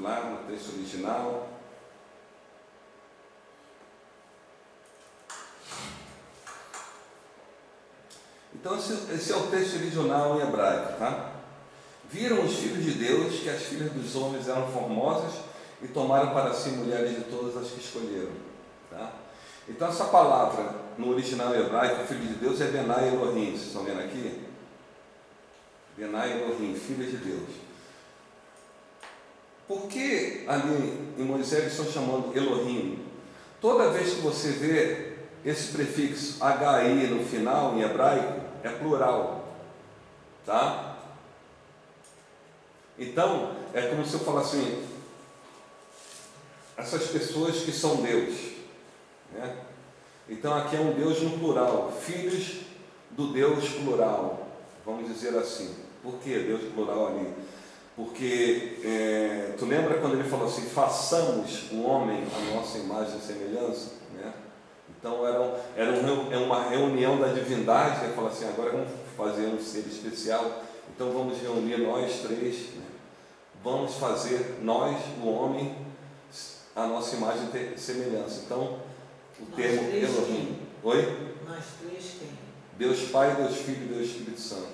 lá no texto original. Então esse é o texto original em hebraico, tá? Viram os filhos de Deus que as filhas dos homens eram formosas e tomaram para si mulheres de todas as que escolheram, tá? Então essa palavra no original hebraico, filho de Deus, é Benai Elohim. Vocês estão vendo aqui? Benai Elohim, filho de Deus. Por que ali em Moisés eles estão chamando Elohim? Toda vez que você vê esse prefixo HI no final, em hebraico, é plural, tá? Então, é como se eu falasse assim, essas pessoas que são Deus, né? Então aqui é um Deus no plural, filhos do Deus plural, vamos dizer assim. Por que Deus plural ali? Porque, tu lembra quando ele falou assim, façamos o homem a nossa imagem e semelhança, né? Então era uma reunião da divindade, ele falou assim, agora vamos fazer um ser especial, então vamos reunir nós três, né? Vamos fazer nós, o homem, a nossa imagem e semelhança. Então, o termo Elohim. Oi? Nós três quem? Deus Pai, Deus Filho e Deus Espírito Santo.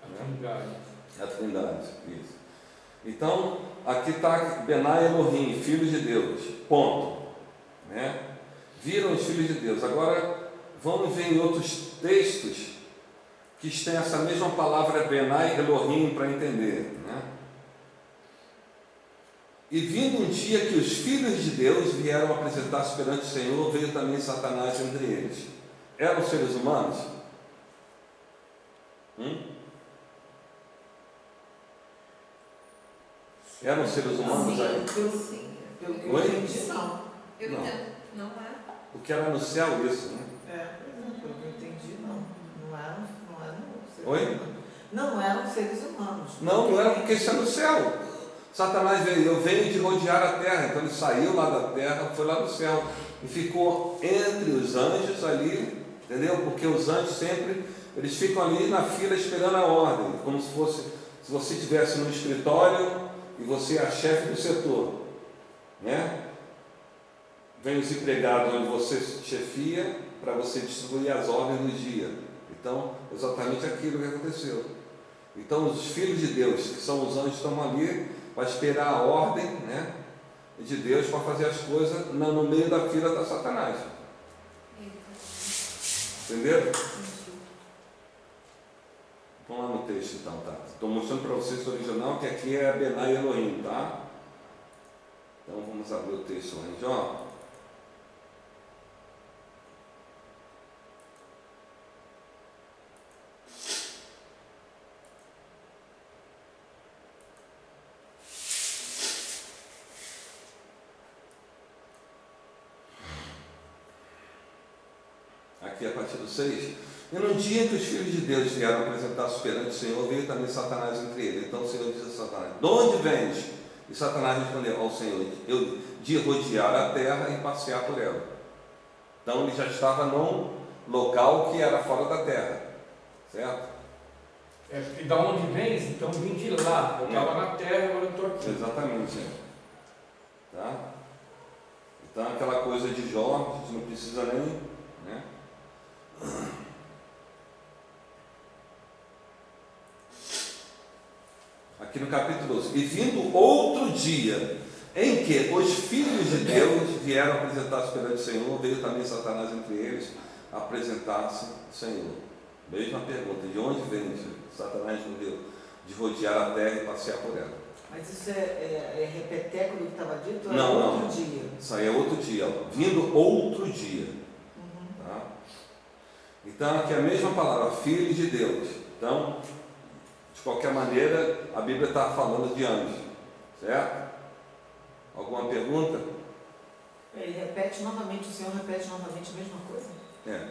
A Trindade. A Trindade, isso. Então, aqui está Benai Elohim, filhos de Deus, ponto, né? Viram os filhos de Deus. Agora, vamos ver em outros textos que têm essa mesma palavra Benai Elohim para entender, né? E vindo um dia que os filhos de Deus vieram apresentar-se perante o Senhor, veio também Satanás entre eles. Eram seres humanos? Eram seres humanos aí? Sim, pelo que eu Oi? entendi, não. Eu Não. entendo. Não é? O que era no céu, isso, né? Pelo que eu entendi, não. Não eram seres Oi? humanos. Não eram seres humanos. Não era porque isso é no céu. Satanás veio, eu venho de rodear a terra. Então ele saiu lá da terra, foi lá do céu e ficou entre os anjos ali, entendeu? Porque os anjos sempre, eles ficam ali na fila esperando a ordem, como se fosse, se você estivesse no escritório e você é a chefe do setor, né? Vem os empregados onde você chefia para você distribuir as ordens do dia. Então, exatamente aquilo que aconteceu. Então, os filhos de Deus, que são os anjos, estão ali para esperar a ordem, né, de Deus para fazer as coisas no meio da fila da Satanás. Entenderam? Vamos lá no texto então, tá? Estou mostrando para vocês o original, que aqui é Benai Elohim, tá? Então vamos abrir o texto lá em Jó. Aqui a partir do 6. E no dia que os filhos de Deus vieram apresentar-se perante o Senhor, veio também Satanás entre eles. Então o Senhor disse a Satanás: de onde vens? E Satanás respondeu ao Senhor: eu de rodear a terra e passear por ela. Então ele já estava num local que era fora da terra, certo? E da onde vens? Então vim de lá. Eu estava na terra, agora eu estou aqui. Exatamente. Tá? Então aquela coisa de Jó, a gente não precisa nem, né? Aqui no capítulo 12. E vindo outro dia em que os filhos de Deus vieram apresentar-se perante o Senhor, veio também Satanás entre eles apresentar-se ao Senhor. Mesma pergunta: de onde vem? Satanás respondeu: de rodear a terra e passear por ela. Mas isso é repeteco do que estava dito? Não, é não. outro dia? Isso aí é outro dia, ó. Vindo outro dia. Tá? Então aqui é a mesma palavra, filho de Deus. Então, de qualquer maneira, a Bíblia está falando de anjos, certo? Alguma pergunta? Ele repete novamente, o Senhor repete novamente a mesma coisa? É.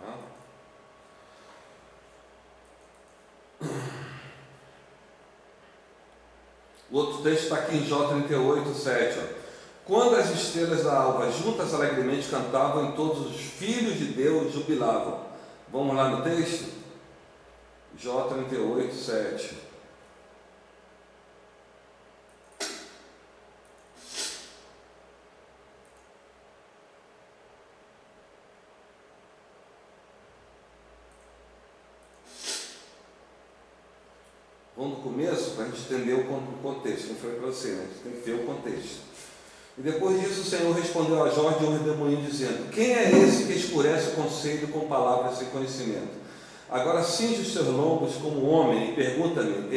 Tá? O outro texto está aqui em Jó 38, 7. Ó. Quando as estrelas da alva juntas alegremente cantavam, e todos os filhos de Deus jubilavam. Vamos lá no texto? Jó 38, 7. Vamos do começo para a gente entender o contexto. Não foi para você, né? A gente tem que ver o contexto. E depois disso o Senhor respondeu a Jó de um redemoinho, dizendo: quem é esse que escurece o conselho com palavras sem conhecimento? Agora cinge os seus lombos como homem e pergunta-me,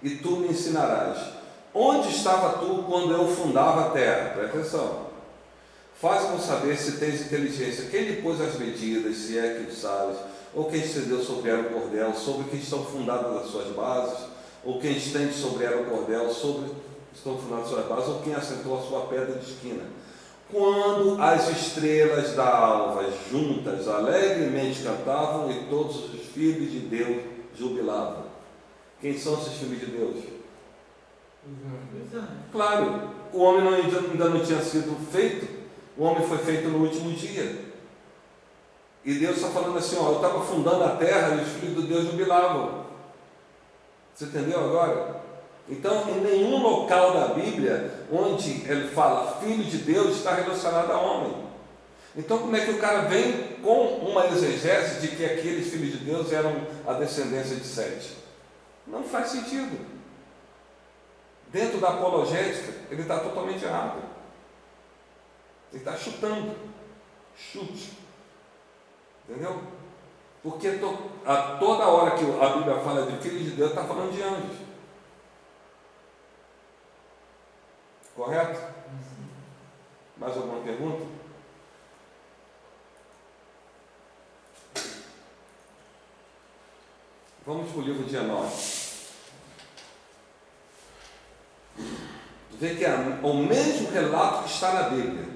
e tu me ensinarás. Onde estava tu quando eu fundava a terra? Presta atenção. Faz-me saber se tens inteligência. Quem lhe pôs as medidas, se é que o sabes? Ou quem estendeu sobre ela o cordel, sobre quem estão fundadas as suas bases? Ou quem estende sobre ela o cordel, sobre estão fundadas as suas bases? Ou quem assentou a sua pedra de esquina? Quando as estrelas da alva juntas alegremente cantavam e todos os filhos de Deus jubilavam. Quem são esses filhos de Deus? Claro, o homem ainda não tinha sido feito. O homem foi feito no último dia. E Deus está falando assim, ó, eu estava fundando a terra e os filhos de Deus jubilavam. Você entendeu agora? Então, em nenhum local da Bíblia onde ele fala filho de Deus está relacionado a homem. Então, como é que o cara vem com uma exegese de que aqueles filhos de Deus eram a descendência de Sete? Não faz sentido. Dentro da apologética, ele está totalmente errado. Ele está chutando. Chute. Entendeu? Porque a toda hora que a Bíblia fala de filhos de Deus, está falando de anjos. Correto? Mais alguma pergunta? Vamos para o livro de Enoque. Vê que é o mesmo relato que está na Bíblia.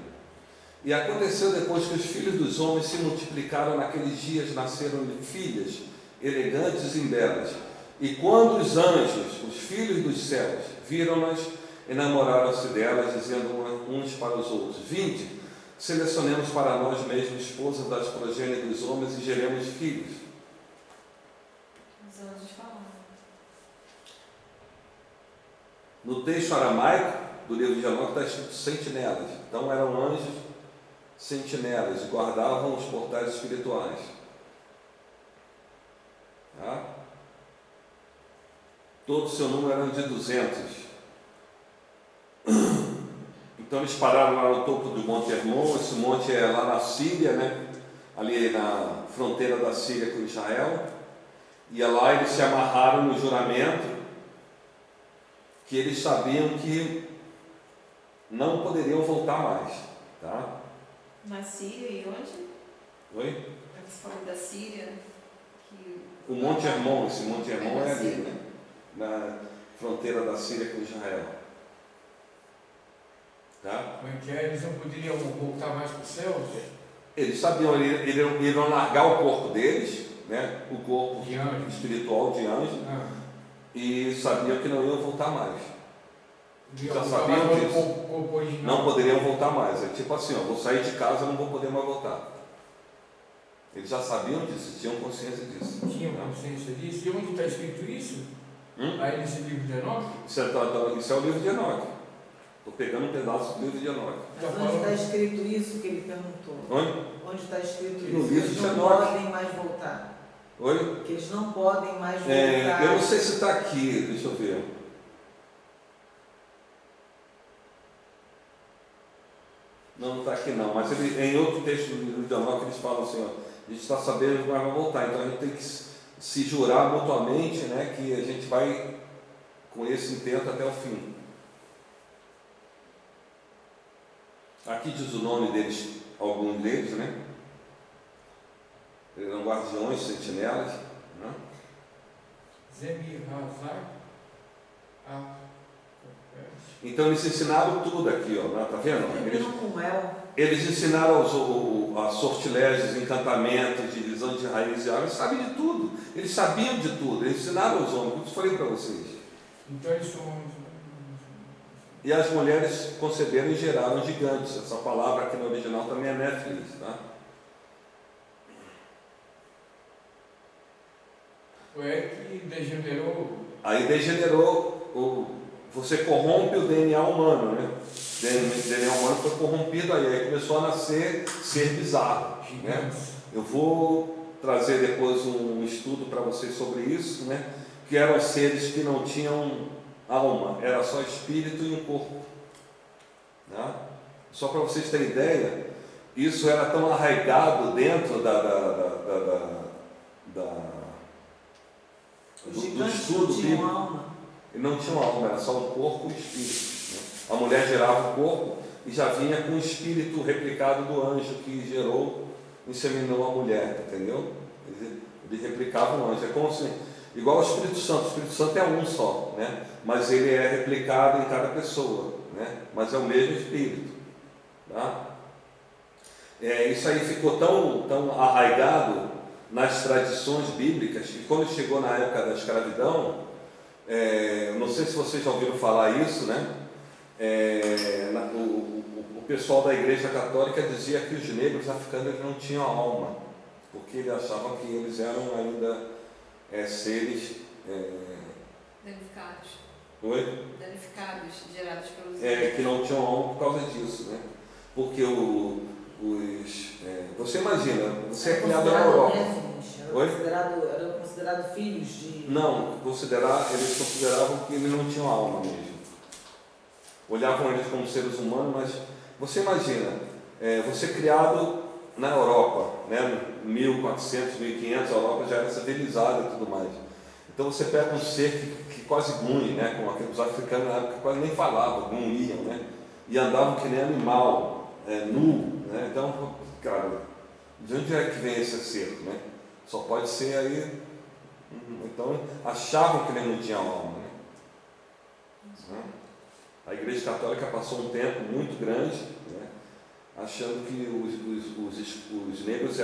E aconteceu depois que os filhos dos homens se multiplicaram naqueles dias, nasceram-lhe filhas elegantes e belas. E quando os anjos, os filhos dos céus, viram-nas, enamoraram-se delas, dizendo uns para os outros: vinde, selecionemos para nós mesmos esposas das progênies dos homens e geremos filhos. Os anjos falaram. No texto aramaico do livro de Enoque está escrito sentinelas. Então eram anjos sentinelas, guardavam os portais espirituais. Tá? Todo o seu número era de 200. Então eles pararam lá no topo do Monte Hermon. Esse monte é lá na Síria, né? Ali na fronteira da Síria com Israel. E lá eles se amarraram no juramento que eles sabiam que não poderiam voltar mais. Tá? Na Síria e onde? Oi? Você falou da Síria. Que... O Monte Hermon, esse Monte Hermon é ali, né? Na fronteira da Síria com Israel. Tá? Como é que é? Eles não poderiam voltar mais para os céus? Eles sabiam, eles iriam largar o corpo deles, né? O corpo De anjo. espiritual de anjo, e sabiam que não iam voltar mais. Já sabiam disso. Não poderiam voltar mais. É tipo assim, ó, vou sair de casa, não vou poder mais voltar. Eles já sabiam disso, tinham consciência disso. Tinham consciência disso? E onde está escrito isso? Aí nesse livro de Enoque? Isso é o livro de Enoque. Estou pegando um pedaço do livro de Enoque. Mas onde está escrito isso que ele perguntou? Onde está escrito isso? No livro de Eles não Enoque. podem mais voltar. Oi? Que eles não podem mais voltar. Eu não sei se está aqui, deixa eu ver. Não está aqui não, mas em outro texto do livro de Enoque eles falam assim, ó, a gente está sabendo que vai voltar, então a gente tem que se jurar mutuamente, né, que a gente vai com esse intento até o fim. Aqui diz o nome deles, alguns deles, né? Eles eram guardiões, sentinelas, né? Então eles ensinaram tudo aqui, ó, tá vendo? Eles ensinaram a sortilégios, encantamentos, divisão de raiz e árvore, eles sabem de tudo, eles sabiam de tudo, eles ensinaram aos homens, como eu falei para vocês. Então eles são... E as mulheres conceberam e geraram gigantes. Essa palavra aqui no original também é Néfilis, tá? É que degenerou. Aí degenerou, você corrompe o DNA humano, né? O DNA humano foi corrompido aí começou a nascer ser bizarro, né? Eu vou trazer depois um estudo para vocês sobre isso, né? que eram seres que não tinham alma, era só espírito e um corpo. Né? Só para vocês terem ideia, isso era tão arraigado dentro Os do gigantes estudo não tinham bíblico. alma. E não tinha alma, era só um corpo e espírito. Né? A mulher gerava o corpo e já vinha com o espírito replicado do anjo que gerou, inseminou a mulher, entendeu? Ele replicava o anjo. É como se, igual ao Espírito Santo. O Espírito Santo é um só, né? Mas ele é replicado em cada pessoa, né? Mas é o mesmo espírito. Tá? Isso aí ficou tão arraigado nas tradições bíblicas que quando chegou na época da escravidão, não sei se vocês já ouviram falar isso, né? O pessoal da Igreja Católica dizia que os negros africanos não tinham alma, porque eles achavam que eles eram ainda seres Danificados. Oi? Danificados, gerados pelos Que não tinham alma por causa disso, né? Porque você imagina, você é criado na Europa. Eram considerados filhos de... Não, eles consideravam que eles não tinham alma mesmo. Olhavam eles como seres humanos, mas você imagina, você criado na Europa, né? 1400, 1500, a Europa já era civilizada e tudo mais. Então você pega um ser que quase grunhe, né? Como aqueles africanos na época quase nem falavam, grunhiam, né? E andavam que nem animal, nu, né? Então, cara, de onde é que vem esse ser, né? Só pode ser aí. Então, achavam que ele não tinha alma, né? A Igreja Católica passou um tempo muito grande, né? Achando que os negros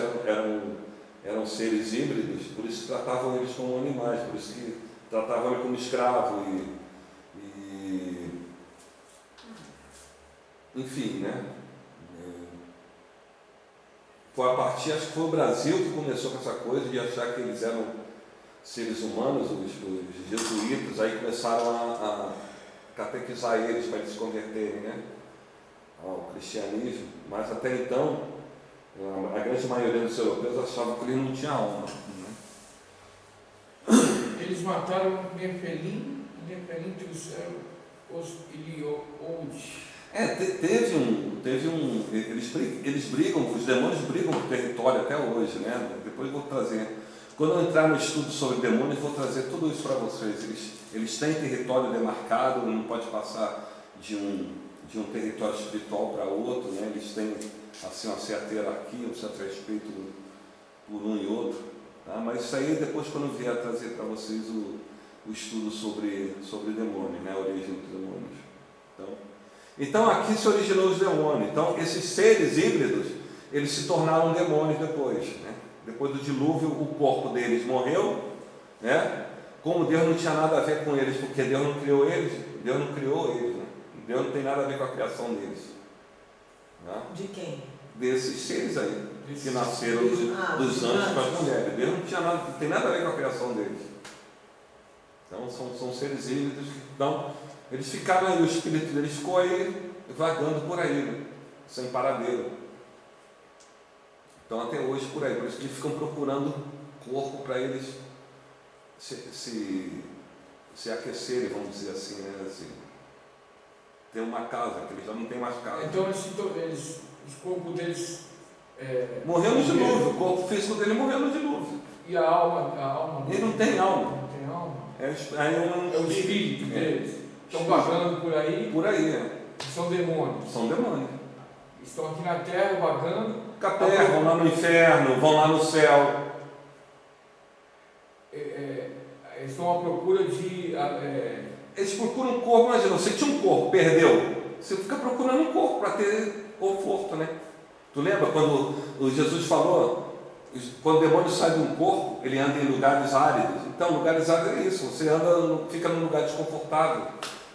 eram seres híbridos, por isso que tratavam eles como animais, por isso que tratavam eles como escravos enfim, né? Foi a partir, acho que foi o Brasil que começou com essa coisa de achar que eles eram seres humanos, os jesuítas, aí começaram a catequizar eles para eles se converterem, né? Ao cristianismo, mas até então a grande maioria dos europeus achavam que eles não tinham alma. Eles mataram Nefelim trouxeram os Ilioud. Eles brigam, os demônios brigam por território até hoje, né? Depois eu vou trazer. Quando eu entrar no estudo sobre demônios, vou trazer tudo isso para vocês. Eles têm território demarcado, não pode passar de um território espiritual para outro, né? Eles têm assim, uma certa hierarquia, um certo respeito por um e outro. Tá? Mas isso aí depois, quando eu vier trazer para vocês o estudo sobre demônio, né? A origem dos demônios. Então aqui se originou os demônios. Então esses seres híbridos, eles se tornaram demônios depois, né? Depois do dilúvio, o corpo deles morreu, né? Como Deus não tinha nada a ver com eles, porque Deus não criou eles, né? Deus não tem nada a ver com a criação deles. Né? De quem? Desses seres aí, que nasceram dos anjos com as mulheres. Deus não tem nada a ver com a criação deles. Então são seres híbridos que eles ficaram aí, o espírito deles ficou aí vagando por aí, né? Sem paradeiro. Então até hoje por aí, por isso que eles ficam procurando corpo para eles se aquecerem, vamos dizer assim, né? Assim, ter uma casa, que eles já não têm mais casa. Então os corpos deles morreu no dilúvio, o corpo físico dele morreu no dilúvio. E a alma ele não tem alma. Não tem alma. É o espírito deles. Estão vagando por aí. Por aí, São demônios. São demônios. Estão aqui na terra vagando. Vão lá no inferno, vão lá no céu. Estão à procura de. Eles procuram um corpo, imagina, você tinha um corpo, perdeu. Você fica procurando um corpo para ter conforto, né? Tu lembra quando o Jesus falou, quando o demônio sai de um corpo, ele anda em lugares áridos. Então, lugares áridos é isso, você fica num lugar desconfortável.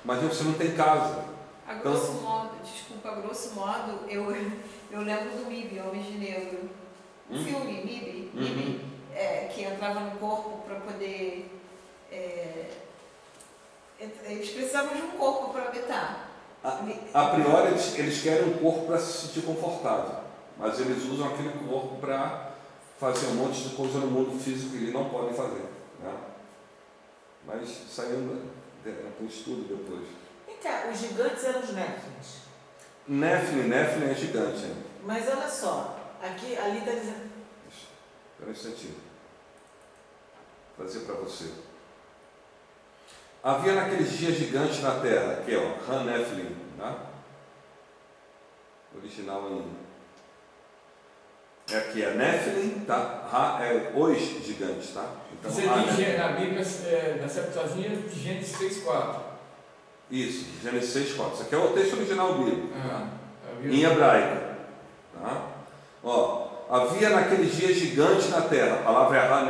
Imagina, você não tem casa. A grosso modo, eu lembro do MIB, Homens de Negro. Um filme, MIB, que entrava no corpo para poder... eles precisavam de um corpo para habitar. A priori, eles querem um corpo para se sentir confortável, mas eles usam aquele corpo para fazer um monte de coisa no mundo físico que eles não podem fazer. Né? Mas saiu com estudo depois. Vem cá, os gigantes eram os Néfilins. Néfilin é gigante. Né? Mas olha só, aqui, ali está dizendo. Espera um instantinho. Vou trazer para você. Havia naqueles dias gigantes na terra, aqui ó, Han Nephilim, tá? Original aqui é Nephilim, tá? Ha é os gigantes, tá? Então, você diz na Bíblia, na Septuaginta, de Gênesis 6:4. Isso, Gênesis 6:4. Isso aqui é o texto original bíblico, tá? Em Bíblia. hebraico, tá? Ó, havia naqueles dias gigantes na terra, a palavra é Ha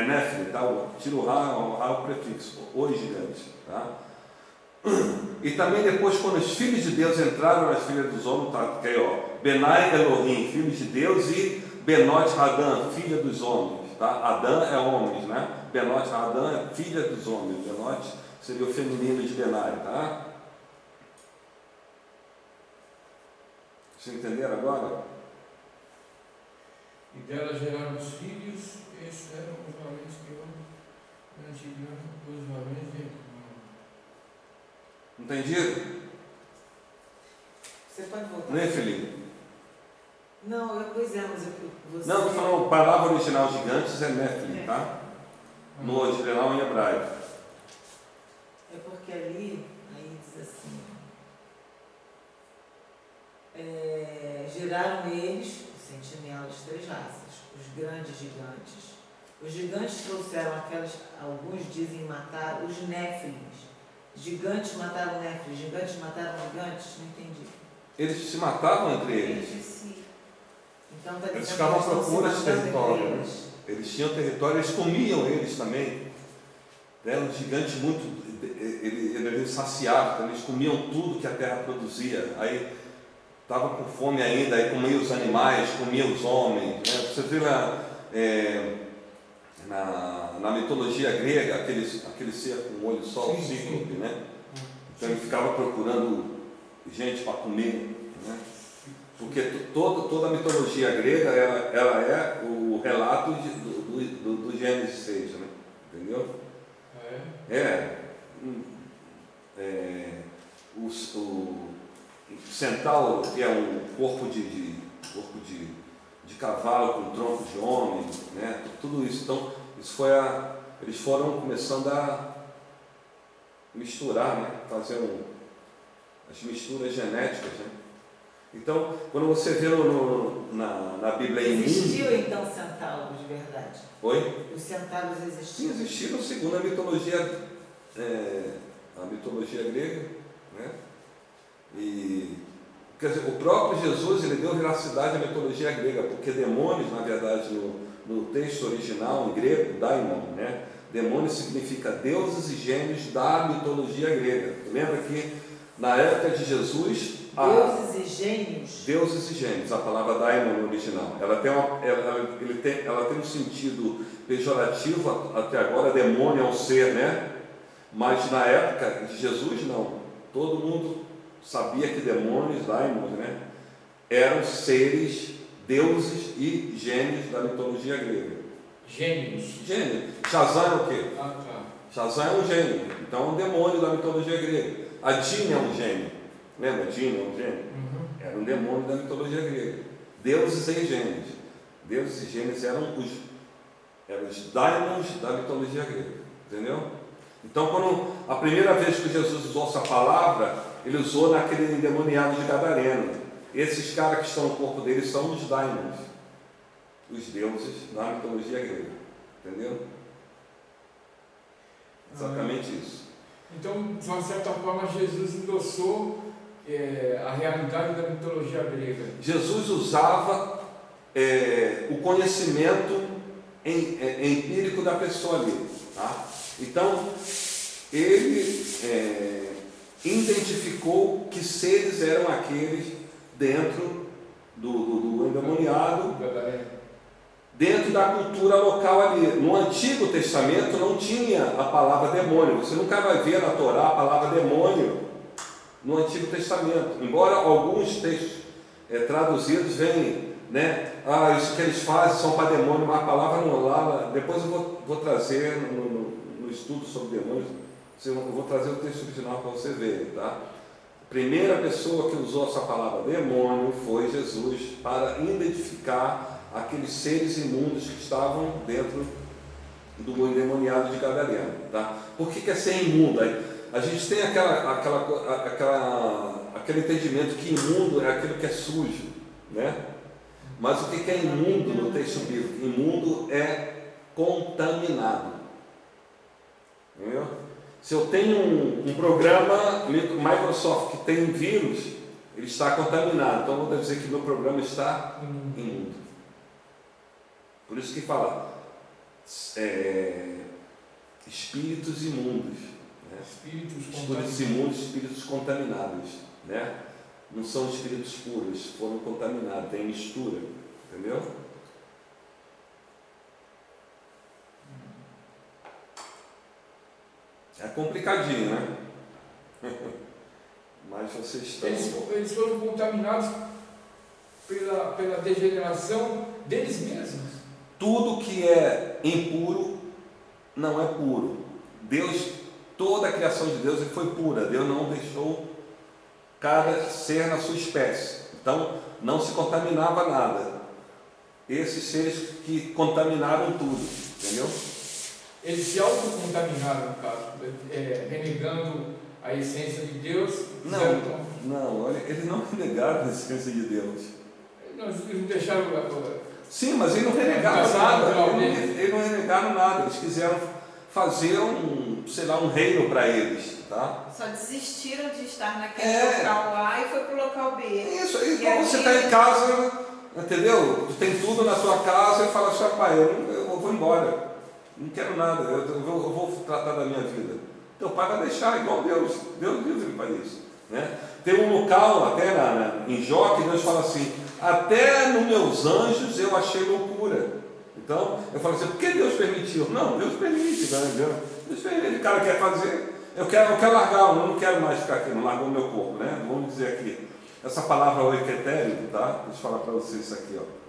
Nephilim, tá? Tira o Ha, o prefixo, os gigantes, tá? E também depois, quando os filhos de Deus entraram nas filhas dos homens, tá? Aqui, ó, Benai Elohim, filhos de Deus, e Benot Hadã, filha dos homens, tá? Adã é homens, né? Benot Hadã é filha dos homens, Benot seria o feminino de Benai, tá? Vocês entenderam agora? E dela geraram os filhos, esses eram os valentes que os valentes de... Entendido? Você pode voltar? Nephilim. Não, pois é, mas você. Não, estou falando, a palavra original gigantes é Nephilim, tá? No original em hebraico. É porque ali, aí diz assim, geraram eles, os sentinelas, 3 raças, os grandes gigantes. Os gigantes trouxeram alguns dizem matar os Néfilins. Gigantes mataram Néfilins, gigantes mataram gigantes, não entendi. Eles se matavam entre eles. Então está Eles dizendo ficavam à que eles estão procura se de matando território. entre Né? eles. Eles tinham território, eles comiam eles também. Era um gigante muito. Ele era saciado, então eles comiam tudo que a terra produzia. Aí estava com fome ainda, aí comia os animais, comia os homens. Né? Você vê lá, na mitologia grega, aquele ser com um olho só, o cíclope, né? Então ele ficava procurando gente para comer. Né? Porque toda a mitologia grega ela é o relato do Gênesis 6, né? Entendeu? O centauro, que é um corpo de cavalo com tronco de homem, né? Tudo isso. Então, eles foram começando a misturar, né? Fazer as misturas genéticas, né? Então, quando você vê na Bíblia em Existiu então centauros de verdade? Oi? Os centauros existiam? Sim, existiram segundo a mitologia grega, né? E, quer dizer, o próprio Jesus ele deu veracidade à mitologia grega, porque demônios, na verdade, no texto original em grego, daimon, né? Demônio significa deuses e gênios da mitologia grega. Lembra que na época de Jesus deuses e gênios? Deuses e gênios, a palavra daimon no original. Ela tem um sentido pejorativo, até agora demônio é um ser, né? Mas na época de Jesus não. Todo mundo sabia que demônios, daimons, né? Eram seres, deuses e gênios da mitologia grega. Gênios. Gênio. Shazam é o quê? Ah, tá. Shazam é um gênio. Então é um demônio da mitologia grega. A Jinn é um gênio. Lembra? Jinn é um gênio? Era um demônio da mitologia grega. Deuses e gênios. Deuses e gênios eram os daimons da mitologia grega. Entendeu? Então, quando a primeira vez que Jesus usou essa palavra, ele usou naquele endemoniado de Gadareno. Esses caras que estão no corpo dele são os daimons, os deuses da mitologia grega. Entendeu? Exatamente isso. Então, de uma certa forma, Jesus endossou a realidade da mitologia grega. Jesus usava o conhecimento empírico da pessoa ali. Tá? Então, ele identificou que seres eram aqueles dentro do endemoniado, dentro da cultura local ali. No Antigo Testamento não tinha a palavra demônio. Você nunca vai ver na Torá a palavra demônio no Antigo Testamento. Embora alguns textos traduzidos venham, né? Isso que eles fazem são para demônio, mas a palavra não lá. Depois eu vou trazer no estudo sobre demônios, eu vou trazer o texto original para você ver, tá? A primeira pessoa que usou essa palavra demônio foi Jesus, para identificar aqueles seres imundos que estavam dentro do endemoniado de Gadareno, tá? Por que é ser imundo? A gente tem aquele entendimento que imundo é aquilo que é sujo, né? Mas o que é imundo no texto bíblico? Imundo é contaminado. Entendeu? Se eu tenho um programa Microsoft que tem vírus, ele está contaminado. Então eu vou dizer que meu programa está imundo. Por isso que fala espíritos imundos, né? Espíritos imundos, espíritos contaminados, né? Não são espíritos puros, foram contaminados, tem mistura, entendeu? É complicadinho, né? Mas vocês estão... Eles foram contaminados pela degeneração deles mesmos. Tudo que é impuro não é puro. Deus, toda a criação de Deus foi pura. Deus não deixou cada ser na sua espécie. Então, não se contaminava nada. Esses seres que contaminaram tudo, entendeu? Eles se autocontaminaram, no caso, renegando a essência de Deus. Não, olha, eles não renegaram a essência de Deus. Eles não deixaram... Sim, mas eles não renegaram nada. Eles não renegaram nada. Eles quiseram fazer um reino para eles, tá? Só desistiram de estar naquele local A e foi para o local B. Isso, aí quando você está em casa, entendeu? Tem tudo na sua casa e fala assim, pai, eu vou embora. Não quero nada, eu vou tratar da minha vida. Teu pai vai deixar, igual Deus. Deus ele faz isso, né? Tem um local, até em Jó, que Deus fala assim, até nos meus anjos eu achei loucura. Então, eu falo assim, por que Deus permitiu? Não, Deus permite, né? Deus permite, o cara quer fazer. Eu quero largar, eu não quero mais ficar aqui, não largou o meu corpo, né? Vamos dizer aqui, essa palavra oiketério, tá? Deixa eu falar para vocês isso aqui, ó.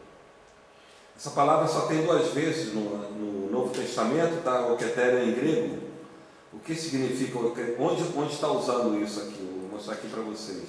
Essa palavra só tem 2 vezes no Novo Testamento, tá? Oiketério em grego. O que significa? Onde está usando isso aqui? Eu vou mostrar aqui para vocês.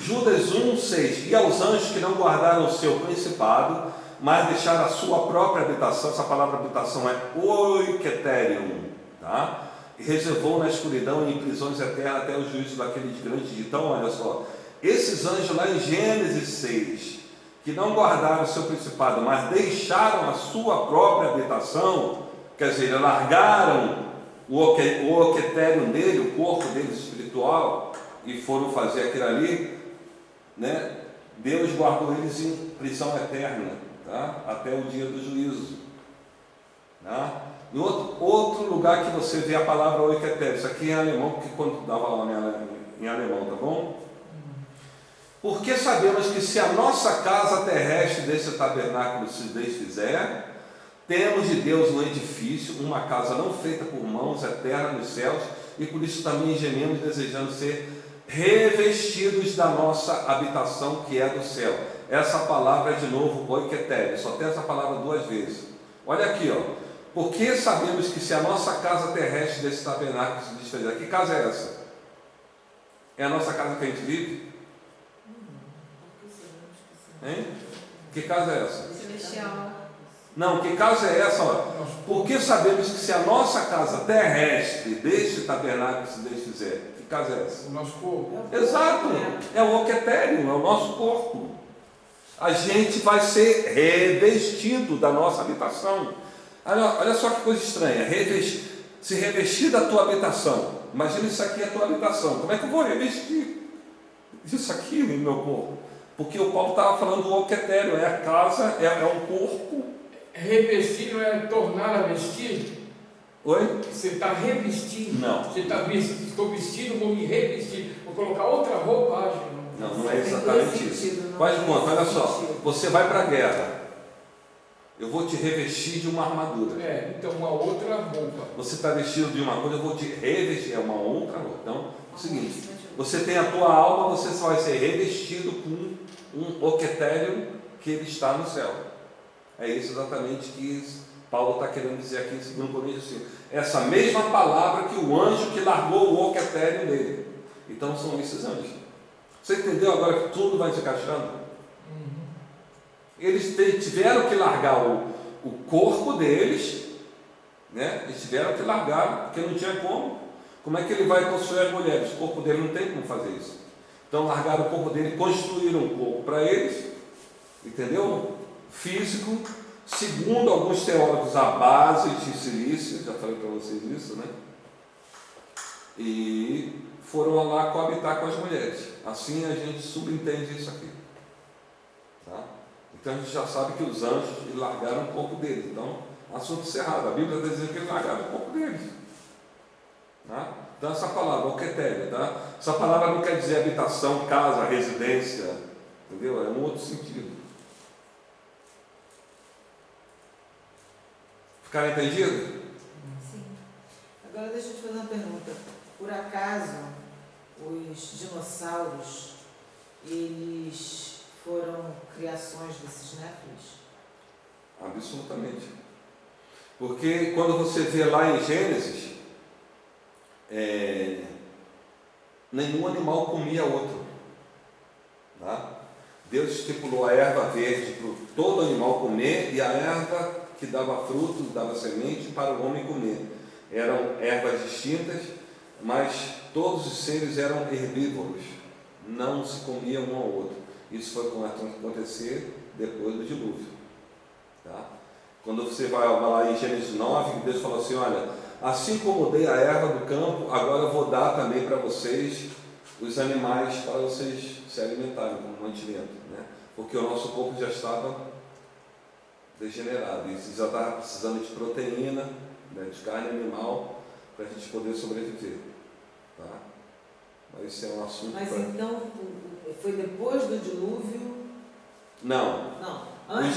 Judas 1:6. E aos anjos que não guardaram o seu principado, mas deixaram a sua própria habitação. Essa palavra habitação é oiketerium, tá? E reservou na escuridão e em prisões eternas até o juízo daqueles grandes dias. Então, olha só, esses anjos lá em Gênesis 6, que não guardaram o seu principado, mas deixaram a sua própria habitação, quer dizer, largaram o oiketerium dele, o corpo deles espiritual, e foram fazer aquilo ali, né? Deus guardou eles em prisão eterna, tá? Até o dia do juízo, tá? Em outro lugar que você vê a palavra oiketério, isso aqui é em alemão, porque quando dava aula em alemão, tá bom? Porque sabemos que se a nossa casa terrestre desse tabernáculo se desfizer, temos de Deus um edifício, uma casa não feita por mãos, eterna nos céus, e por isso também gememos desejando ser revestidos da nossa habitação que é do céu. Essa palavra é de novo oiketério, só tem essa palavra 2 vezes. Olha aqui, ó. Porque sabemos que se a nossa casa terrestre desse tabernáculo se desfizer, que casa é essa? É a nossa casa que a gente vive? Hein? Que casa é essa? Celestial. Não, que casa é essa? Ó? Porque sabemos que se a nossa casa terrestre deste tabernáculo se desfizer, que casa é essa? O nosso corpo. Exato, é o oiketério, é o nosso corpo. A gente vai ser revestido da nossa habitação. Olha só que coisa estranha, se revestir da tua habitação. Imagina isso aqui é a tua habitação. Como é que eu vou revestir isso aqui no meu corpo? Porque o Paulo estava falando do oiketério, é a casa, é um corpo. Revestir não é tornar a vestir? Oi? Você está revestindo. Não. Você está vestindo, estou vestindo, vou me revestir, vou colocar outra roupagem. Não é exatamente isso. Faz de conta, olha só, você vai para a guerra. Eu vou te revestir de uma armadura. Então uma outra roupa. Você está vestido de uma coisa, eu vou te revestir, é uma outra roupa. Então, é o seguinte, você tem a tua alma, você só vai ser revestido com um oiketério que ele está no céu. É isso exatamente que Paulo está querendo dizer aqui em 2 Coríntios assim, essa mesma palavra que o anjo que largou o oco etéreo dele. Então são esses anjos. Você entendeu agora que tudo vai se encaixando? Eles tiveram que largar o corpo deles, né? Eles tiveram que largar, porque não tinha como. Como é que ele vai possuir as mulheres? O corpo dele não tem como fazer isso. Então largaram o corpo dele, construíram um corpo para eles, entendeu? Físico, segundo alguns teólogos, a base de silício, já falei para vocês isso, né? E foram lá coabitar com as mulheres. Assim a gente subentende isso aqui. Tá? Então a gente já sabe que os anjos largaram o corpo deles. Então, assunto encerrado. A Bíblia está dizendo que eles largaram o corpo deles. Tá? Então essa palavra, oquetéria, tá? Essa palavra não quer dizer habitação, casa, residência, entendeu? É um outro sentido. Ficaram entendidos? Sim. Agora deixa eu te fazer uma pergunta. Por acaso, os dinossauros, eles foram criações desses néfilis? Absolutamente. Porque quando você vê lá em Gênesis, nenhum animal comia outro. Tá? Deus estipulou a erva verde para todo animal comer e a erva que dava fruto, dava semente para o homem comer. Eram ervas distintas, mas todos os seres eram herbívoros, não se comiam um ao outro. Isso foi acontecer depois do dilúvio. Tá? Quando você vai lá em Gênesis 9, Deus falou assim, olha, assim como dei a erva do campo, agora eu vou dar também para vocês os animais para vocês se alimentarem como mantimento, né? Porque o nosso corpo já estava degenerado, e já estava precisando de proteína, né, de carne animal, para a gente poder sobreviver. Tá? Mas isso é um assunto... Mas então, foi depois do dilúvio? Não. Não. Os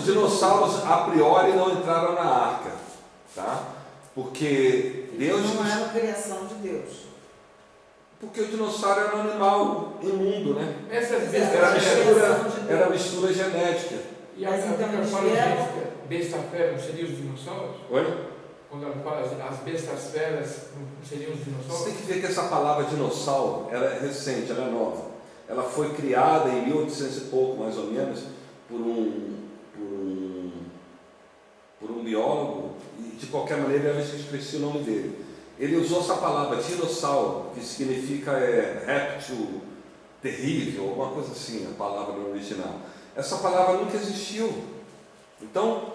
dinossauros a priori não entraram na arca, tá? Porque Deus... Não era a criação de Deus. Porque o dinossauro era um animal imundo, né? Era mistura genética. E a besta fera não seria os dinossauros? Oi? Quando ela fala as bestas feras, não seriam os dinossauros? Você tem que ver que essa palavra dinossauro, ela é recente, ela é nova. Ela foi criada em 1800 e pouco, mais ou menos, por um biólogo, e de qualquer maneira eu esqueci o nome dele. Ele usou essa palavra dinossauro, que significa réptil terrível, alguma coisa assim, a palavra no original. Essa palavra nunca existiu. Então,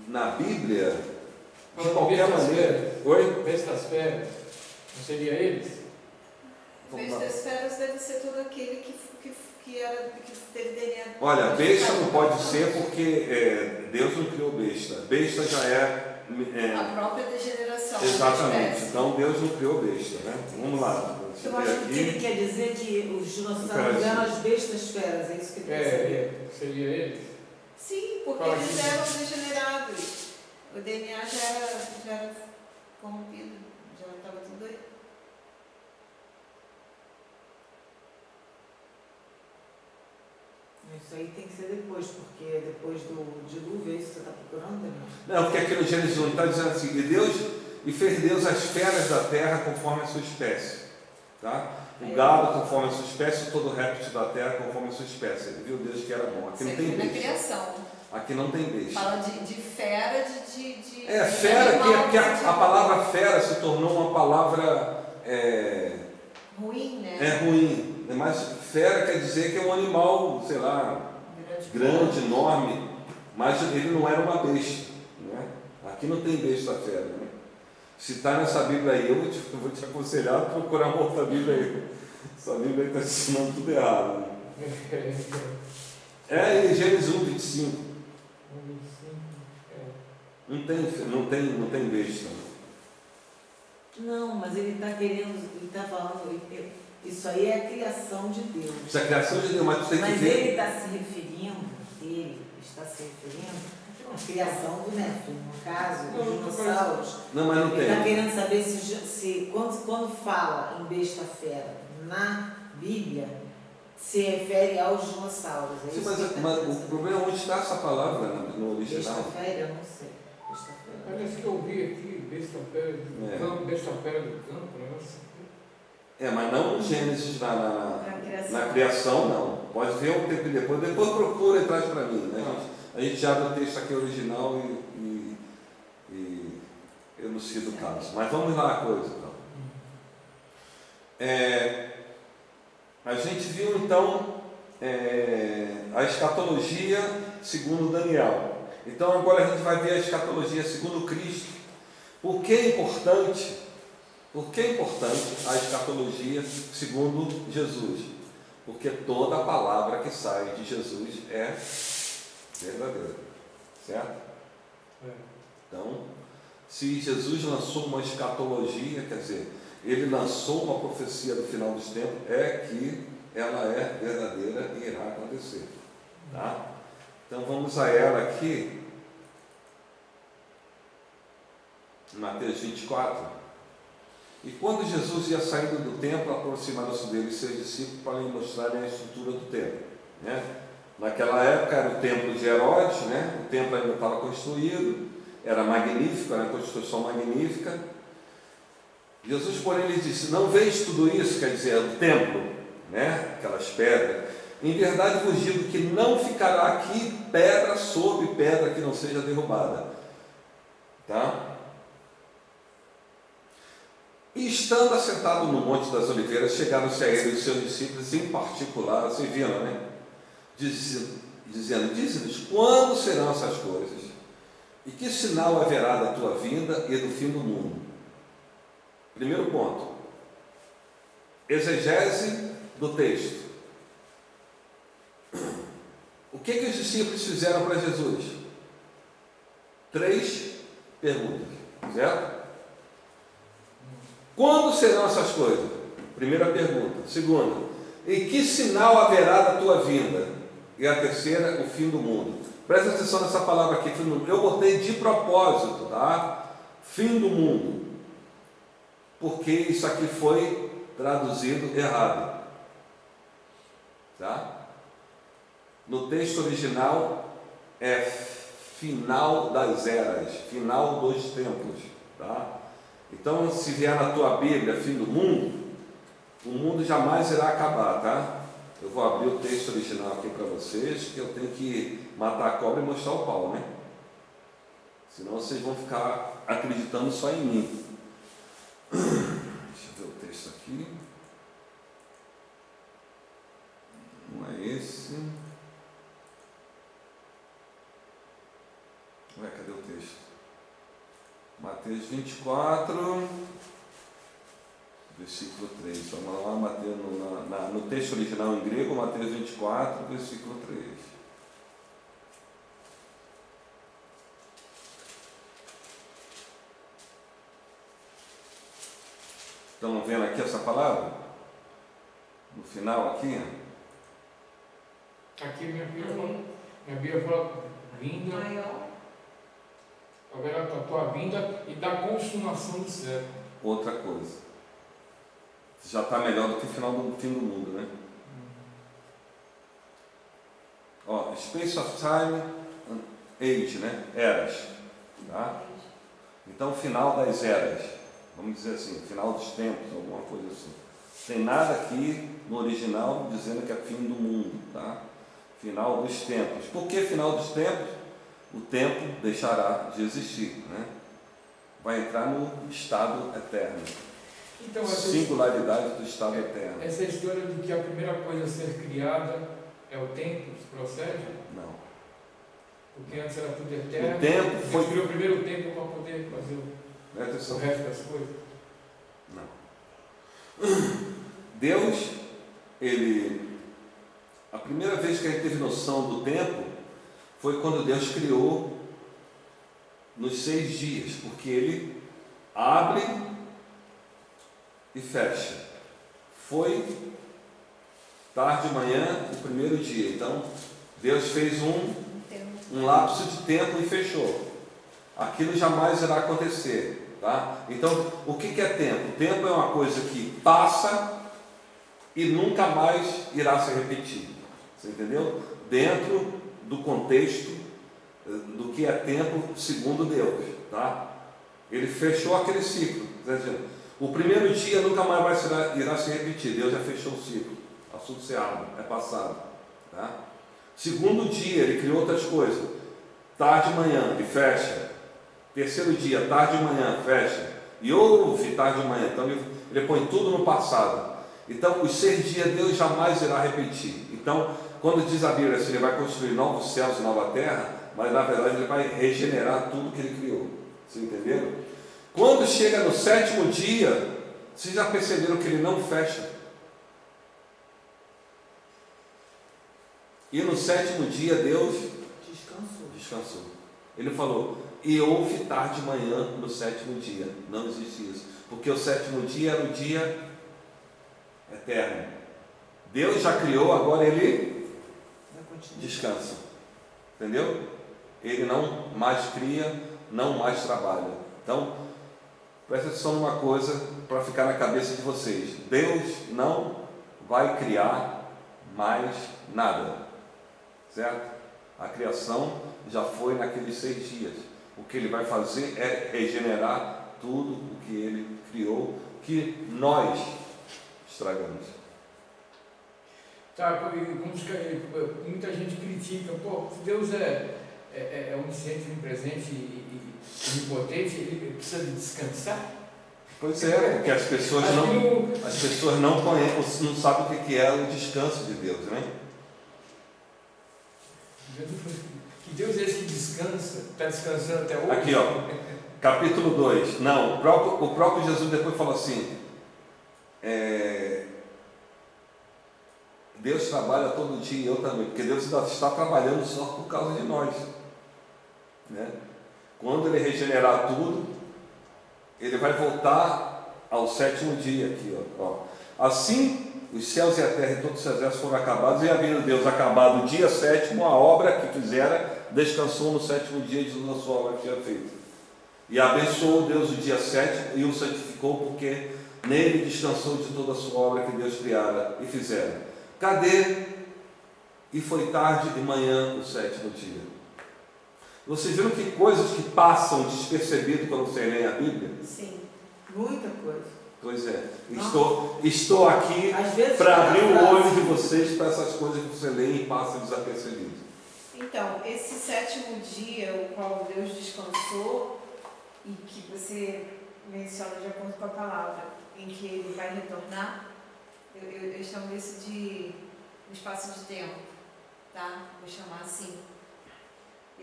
na Bíblia, de qualquer maneira... Oi? Bestas feras, não seria eles? Bestas feras deve ser todo aquele que teve DNA. Olha, besta não pode ser porque Deus não criou besta. Besta já a própria degeneração. Exatamente. Então Deus não criou besta, né? Vamos lá. Eu acho que ele quer dizer que os dinossauros eram as bestas feras, é isso que ele quer saber. Seria eles? Sim, porque eles eram degenerados. O DNA já era corrompido, já estava tudo aí. Isso aí tem que ser depois, porque depois do dilúvio, é isso que você está procurando, Daniel? Não, porque aqui no Gênesis 1 está dizendo assim, e fez Deus as feras da terra conforme a sua espécie. Tá? O gado conforme a sua espécie, todo réptil da terra conforme a sua espécie. Ele viu Deus que era bom. Aqui não tem besta. Criação. Aqui não tem besta. Fala de fera, fera, que a palavra fera se tornou uma palavra ruim, né? É ruim. Mas fera quer dizer que é um animal, sei lá, grande, enorme, mas ele não era uma besta. Né? Aqui não tem besta fera. Né? Se está nessa Bíblia aí, eu vou te aconselhar a procurar uma outra Bíblia aí. Essa Bíblia aí está ensinando tudo errado. Né? Em Gênesis 1, 25. Não tem besta. Não, mas ele está querendo, ele está falando, isso aí é a criação de Deus. Isso é a criação de Deus, mas tu tem que ver. Mas ele está se referindo à criação do Néfilo, no caso, dos dinossauros. Não, mas não ele tem. Ele está querendo saber se quando fala em besta fera na Bíblia, se refere aos dinossauros. É Sim, isso que ele mas tá o pensando. problema é onde está essa palavra no original. Besta-feira, eu não sei. Besta-feira. Parece que eu vi aqui, besta-feira do campo, besta-feira do campo, um negócio assim. Mas não no Gênesis, Na criação. na criação, não. Pode ver um tempo depois. Depois procura e traz para mim. Né? A gente abre o texto aqui original e elucida o caso. Mas vamos lá a coisa. Então. A gente viu então a escatologia segundo Daniel. Então agora a gente vai ver a escatologia segundo Cristo. Por que é importante? Por que é importante a escatologia segundo Jesus? Porque toda palavra que sai de Jesus é verdadeira. Certo? Então, se Jesus lançou uma escatologia, quer dizer, ele lançou uma profecia do final dos tempos, é que ela é verdadeira e irá acontecer. Tá? Então vamos a ela aqui, Mateus 24. E quando Jesus ia saindo do templo, aproximaram-se dele seus discípulos para lhe mostrarem a estrutura do templo. Né? Naquela época era o templo de Herodes, né? O templo ainda estava construído, era magnífico, era uma construção magnífica. Jesus, porém, lhes disse: não veis tudo isso, quer dizer, o templo, né? Aquelas pedras. Em verdade vos digo que não ficará aqui pedra sobre pedra que não seja derrubada. Tá? E estando assentado no Monte das Oliveiras, chegaram-se a ele os seus discípulos, em particular, vocês viram, né? Dizendo, dize-nos, quando serão essas coisas? E que sinal haverá da tua vinda e do fim do mundo? Primeiro ponto, exegese do texto. O que os discípulos fizeram para Jesus? 3 perguntas, certo? Quando serão essas coisas? Primeira pergunta. Segunda, e que sinal haverá da tua vinda? E a terceira, o fim do mundo. Presta atenção nessa palavra aqui, fim do mundo. Eu botei de propósito, tá? Fim do mundo. Porque isso aqui foi traduzido errado. Tá? No texto original é final das eras, final dos tempos. Tá? Então, se vier na tua Bíblia fim do mundo, o mundo jamais irá acabar, tá? Eu vou abrir o texto original aqui para vocês, que eu tenho que matar a cobra e mostrar o pau, né? Senão vocês vão ficar acreditando só em mim. Deixa eu ver o texto aqui. Não é esse. Ué, cadê o texto? Mateus 24, versículo 3. Vamos lá, Mateus, no texto original em grego, Mateus 24, versículo 3. Estão vendo aqui essa palavra? No final aqui? Aqui minha Bíblia fala vinda. Maior. Haverá a tua vinda e da consumação do século. Outra coisa. Já está melhor do que o final do fim do mundo, né? Ó, Space of Time and Age, né? Eras. Tá? Então, final das eras. Vamos dizer assim, final dos tempos, alguma coisa assim. Tem nada aqui no original dizendo que é fim do mundo, tá? Final dos tempos. Por que final dos tempos? O tempo deixará de existir, né? Vai entrar no estado eterno. Então, singularidade do estado eterno. Essa história de que a primeira coisa a ser criada é o tempo, procede? Não. Porque antes era tudo eterno. O tempo Deus foi... criou o primeiro tempo para poder fazer o resto das coisas. Não. Deus, a primeira vez que a gente teve noção do tempo foi quando Deus criou nos 6 dias, porque Ele abre e fecha. Foi tarde de manhã, o primeiro dia. Então, Deus fez um lapso de tempo e fechou. Aquilo jamais irá acontecer. Tá? Então, o que é tempo? Tempo é uma coisa que passa e nunca mais irá se repetir. Você entendeu? Dentro do contexto do que é tempo segundo Deus, tá? Ele fechou aquele ciclo. O primeiro dia nunca mais irá se repetir. Deus já fechou o ciclo. Assunto cerrado, é passado, tá? Segundo dia, ele criou outras coisas. Tarde e manhã, ele fecha. Terceiro dia, tarde e manhã, fecha. E houve tarde e manhã. Então ele põe tudo no passado. Então, os 6 dias Deus jamais irá repetir. Então, quando diz a Bíblia assim, ele vai construir novos céus e nova terra, mas na verdade ele vai regenerar tudo que ele criou. Vocês entenderam? Quando chega no 7º dia, vocês já perceberam que ele não fecha? E no 7º dia Deus descansou. Ele falou, e houve tarde e manhã no 7º dia. Não existe isso, porque o 7º dia era o dia eterno. Deus já criou, agora ele descansa. Entendeu? Ele não mais cria, não mais trabalha. Então, presta atenção numa coisa para ficar na cabeça de vocês. Deus não vai criar mais nada. Certo? A criação já foi naqueles 6 dias. O que ele vai fazer é regenerar tudo o que ele criou, que nós estragamos. Tá, muita gente critica, pô, Deus é onisciente, onipresente e onipotente, ele precisa de descansar? Pois é, porque as pessoas não conhecem, não sabem o que é o descanso de Deus, né? Que Deus é esse que descansa, está descansando até hoje. Aqui, ó, capítulo 2. Não, o próprio Jesus depois falou assim: Deus trabalha todo dia e eu também, porque Deus ainda está trabalhando só por causa de nós, né? Quando ele regenerar tudo, ele vai voltar ao 7º dia aqui, ó. Assim os céus e a terra e todos os exércitos foram acabados, e havendo Deus acabado o dia 7º, a obra que fizera, descansou no 7º dia de toda a sua obra que tinha feito. E abençoou Deus o dia 7º e o santificou, porque nele descansou de toda a sua obra que Deus criara e fizera. Cadê? E foi tarde de manhã o 7º dia. Vocês viram que coisas que passam despercebido quando você lê a Bíblia? Sim, muita coisa. Pois é, estou aqui para abrir o olho de vocês para essas coisas que você lê e passa desapercebido. Então, esse 7º dia, o qual Deus descansou, e que você menciona de acordo com a palavra, em que ele vai retornar, eu chamo isso de espaço de tempo, tá? Vou chamar assim.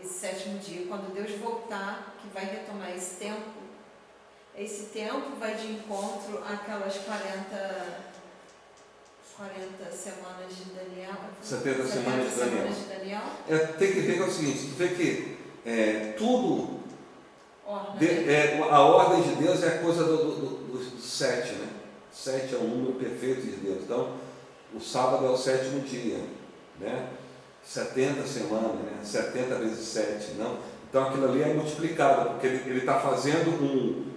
Esse 7º dia, quando Deus voltar, que vai retomar esse tempo vai de encontro àquelas 40 semanas de Daniel. 70 semanas de Daniel. Tem que ver que é o seguinte, tu vê que tudo, a ordem de Deus é a coisa do 7, né? 7 é um número perfeito de Deus. Então, o sábado é o 7º dia, né? 70 semanas, né? 70 vezes 7, não? Então aquilo ali é multiplicado, porque ele está fazendo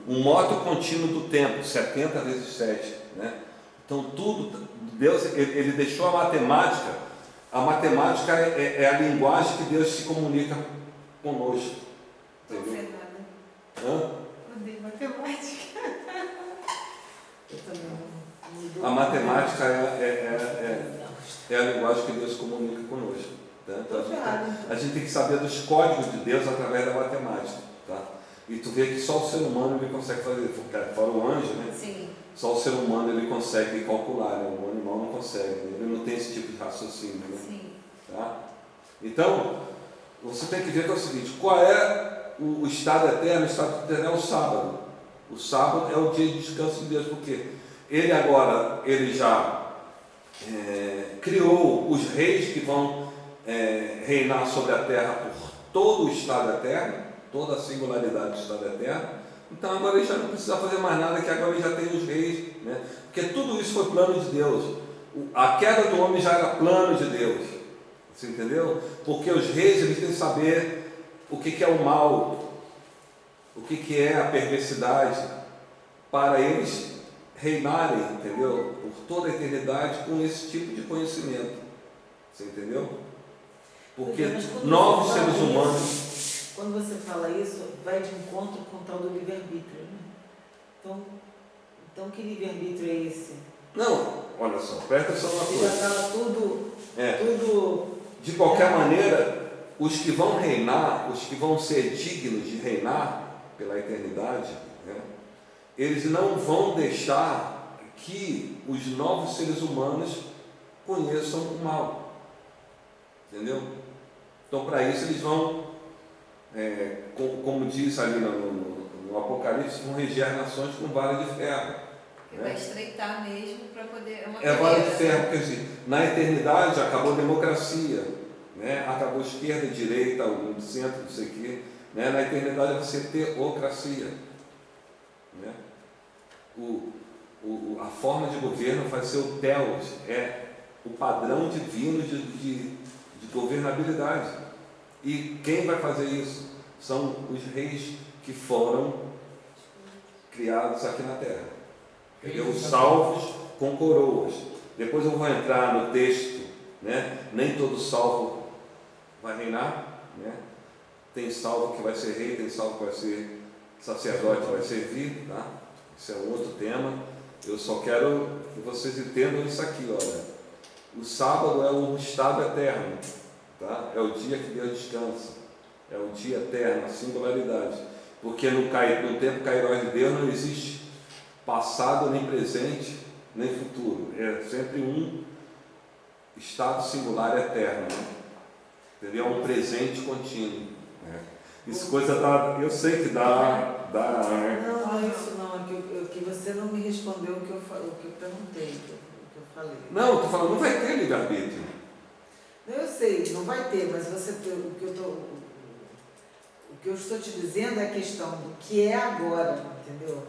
um modo contínuo do tempo, 70 vezes 7, né? Então tudo, Deus, ele deixou a matemática é a linguagem que Deus se comunica conosco. Entendeu? Odeio matemática. Eu também. A matemática é a linguagem que Deus comunica conosco. Tá? Então, a gente tem que saber dos códigos de Deus através da matemática. Tá? E tu vê que só o ser humano ele consegue fazer, fora o anjo, né? Sim. Só o ser humano ele consegue calcular, né? O animal não consegue, ele não tem esse tipo de raciocínio. Né? Sim. Tá? Então, você tem que ver que é o seguinte: qual é o estado eterno? O estado eterno é o sábado. O sábado é o dia de descanso de Deus, porque ele agora, ele já criou os reis que vão reinar sobre a terra por todo o estado eterno, toda a singularidade do estado eterno. Então agora ele já não precisa fazer mais nada, que agora ele já tem os reis, né? Porque tudo isso foi plano de Deus. A queda do homem já era plano de Deus, você entendeu? Porque os reis eles têm que saber o que é o mal, o que é a perversidade, para eles reinarem, entendeu? Por toda a eternidade com esse tipo de conhecimento. Você entendeu? Porque Mas quando novos você fala seres isso, humanos. Quando você fala isso, vai de encontro com o tal do livre-arbítrio, né? Então que livre-arbítrio é esse? Não, olha só, presta atenção numa Que já coisa. estava tudo De qualquer maneira, os que vão reinar, os que vão ser dignos de reinar pela eternidade, né, eles não vão deixar que os novos seres humanos conheçam o mal. Entendeu? Então, para isso, eles vão, como diz ali no Apocalipse, vão reger as nações com vara de ferro. Que vai estreitar mesmo para poder. É vara de ferro, quer dizer, na eternidade acabou a democracia, né? Acabou esquerda, direita, o centro, não sei o quê. Né? Na eternidade vai ser teocracia. Né? A forma de governo vai ser o teos, é o padrão divino de governabilidade. E quem vai fazer isso? São os reis que foram criados aqui na terra. Entendeu? Os salvos com coroas. Depois eu vou entrar no texto, né? Nem todo salvo vai reinar, né? Tem salvo que vai ser rei, tem salvo que vai ser sacerdote, vai servir, tá? Isso é um outro tema. Eu só quero que vocês entendam isso aqui, olha. O sábado é o estado eterno, tá? É o dia que Deus descansa, é o dia eterno, a singularidade. Porque no tempo cairós de Deus não existe passado, nem presente, nem futuro. É sempre um estado singular eterno, né? Entendeu? É um presente contínuo. Né? Isso coisa dá, eu sei que dá. Não, não é isso não, é que você não me respondeu o que eu perguntei, o que eu falei. Não, estou falando, não vai ter livre-arbítrio. Eu sei, não vai ter, mas o que eu estou te dizendo é a questão do que é agora, entendeu?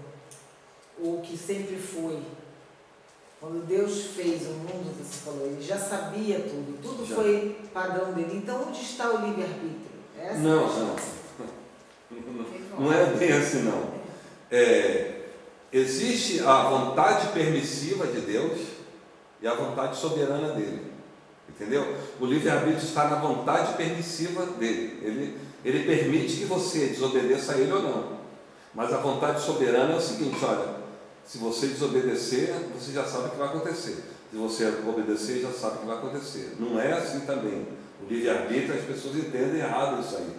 O que sempre foi. Quando Deus fez o mundo, você falou, Ele já sabia tudo Já. foi padrão dele. Então, onde está o livre-arbítrio? Não é bem assim, não. Existe a vontade permissiva de Deus e a vontade soberana dele. Entendeu? O livre-arbítrio está na vontade permissiva dele. Ele permite que você desobedeça a ele ou não. Mas a vontade soberana é o seguinte, olha, se você desobedecer, você já sabe o que vai acontecer. Se você obedecer, já sabe o que vai acontecer. Não é assim também. O livre-arbítrio, as pessoas entendem errado isso aí.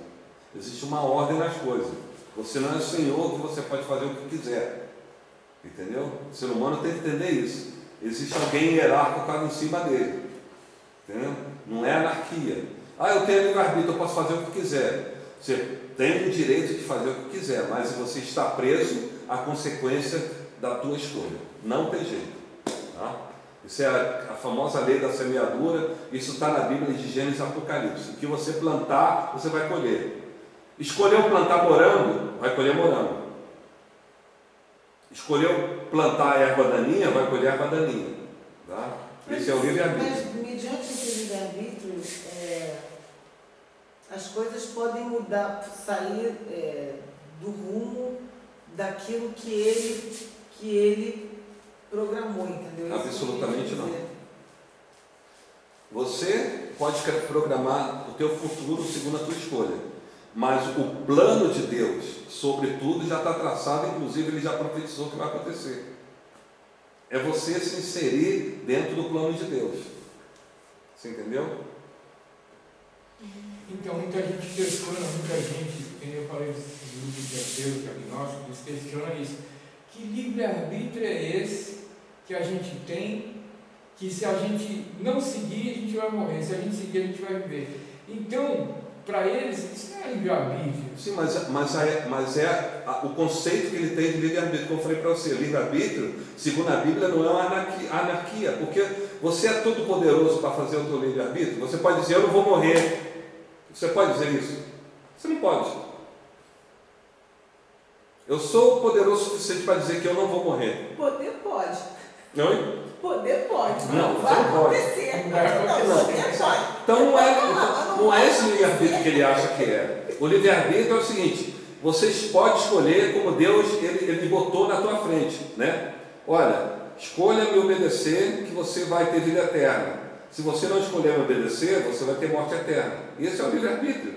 Existe uma ordem nas coisas. Você não é o Senhor que você pode fazer o que quiser. Entendeu? O ser humano tem que entender isso. Existe alguém hierárquico em cima dele. Entendeu? Não é anarquia. Eu tenho livre-arbítrio, eu posso fazer o que quiser. Você tem o direito de fazer o que quiser, mas você está preso à consequência da tua escolha. Não tem jeito. Tá? Isso é a famosa lei da semeadura. Isso está na Bíblia de Gênesis e Apocalipse. O que você plantar, você vai colher. Escolheu plantar morango, vai colher morango. Escolheu plantar erva daninha, vai colher erva daninha. Tá? Esse é o livre-arbítrio. Mas, mediante esse livre-arbítrio, as coisas podem mudar, sair do rumo daquilo que ele programou, entendeu? Absolutamente não. Você pode programar o teu futuro segundo a tua escolha, mas o plano de Deus sobre tudo já está traçado, inclusive ele já profetizou o que vai acontecer. É você se inserir dentro do plano de Deus. Você entendeu? Então, muita gente questiona, como eu falei desse grupo de ateus, agnósticos, questiona isso. Que livre-arbítrio é esse que a gente tem, que se a gente não seguir, a gente vai morrer, se a gente seguir, a gente vai viver? Então, para eles, isso não é livre-arbítrio. Sim, mas é o conceito que ele tem de livre-arbítrio, como eu falei para você. Livre-arbítrio, segundo a Bíblia, não é uma anarquia, porque você é todo poderoso para fazer o teu livre-arbítrio. Você pode dizer, eu não vou morrer. Você pode dizer isso? Você não pode. Eu sou poderoso o suficiente para dizer que eu não vou morrer. Poder pode. Não? Poder pode. Não, vai você não pode. acontecer. Não. Poder pode. Então não é esse livre-arbítrio que ele acha que é. O livre-arbítrio é o seguinte: vocês podem escolher como Deus ele botou na tua frente, né? olha, escolha me obedecer que você vai ter vida eterna. Se você não escolher me obedecer, você vai ter morte eterna. Esse é o livre-arbítrio.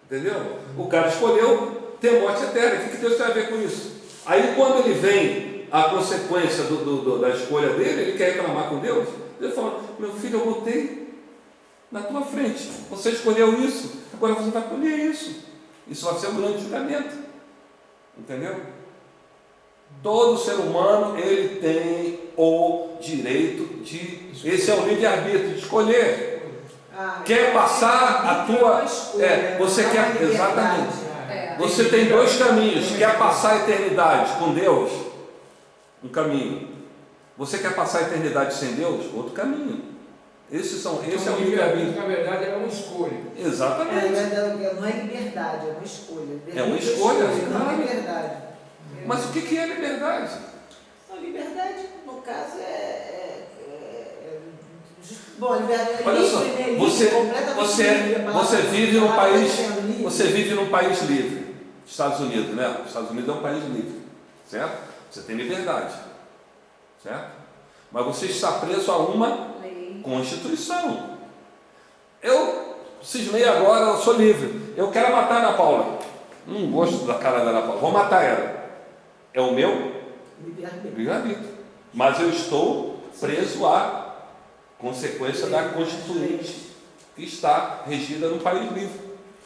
Entendeu? O cara escolheu ter morte eterna. O que Deus tem a ver com isso? Aí quando ele vem a consequência da escolha dele, ele quer reclamar com Deus. Ele fala, meu filho, eu botei na tua frente. Você escolheu isso, agora você vai colher isso. Isso vai ser um grande julgamento. Entendeu? Todo ser humano, ele tem o direito de... Esse é o livre-arbítrio, de escolher. Quer passar a tua... você quer... Exatamente. Você tem dois caminhos. Quer passar a eternidade com Deus? Um caminho. Você quer passar a eternidade sem Deus? Outro caminho. Esse é o livre-arbítrio. Na verdade, é uma escolha. Exatamente. Não é liberdade, é uma escolha. É uma escolha. Não é liberdade. Mas o que é liberdade? A liberdade, no caso, bom, liberdade olha só, você vive num país, livre. você vive num país livre, Estados Unidos, né? Estados Unidos é um país livre, certo? Você tem liberdade, certo? Mas você está preso a uma Constituição. Eu cismei agora, eu sou livre. Eu quero matar a Ana Paula. Não gosto da cara da Ana Paula. Vou matar ela. É o meu livre-arbítrio. Mas eu estou preso à consequência da Constituinte que está regida no país livre.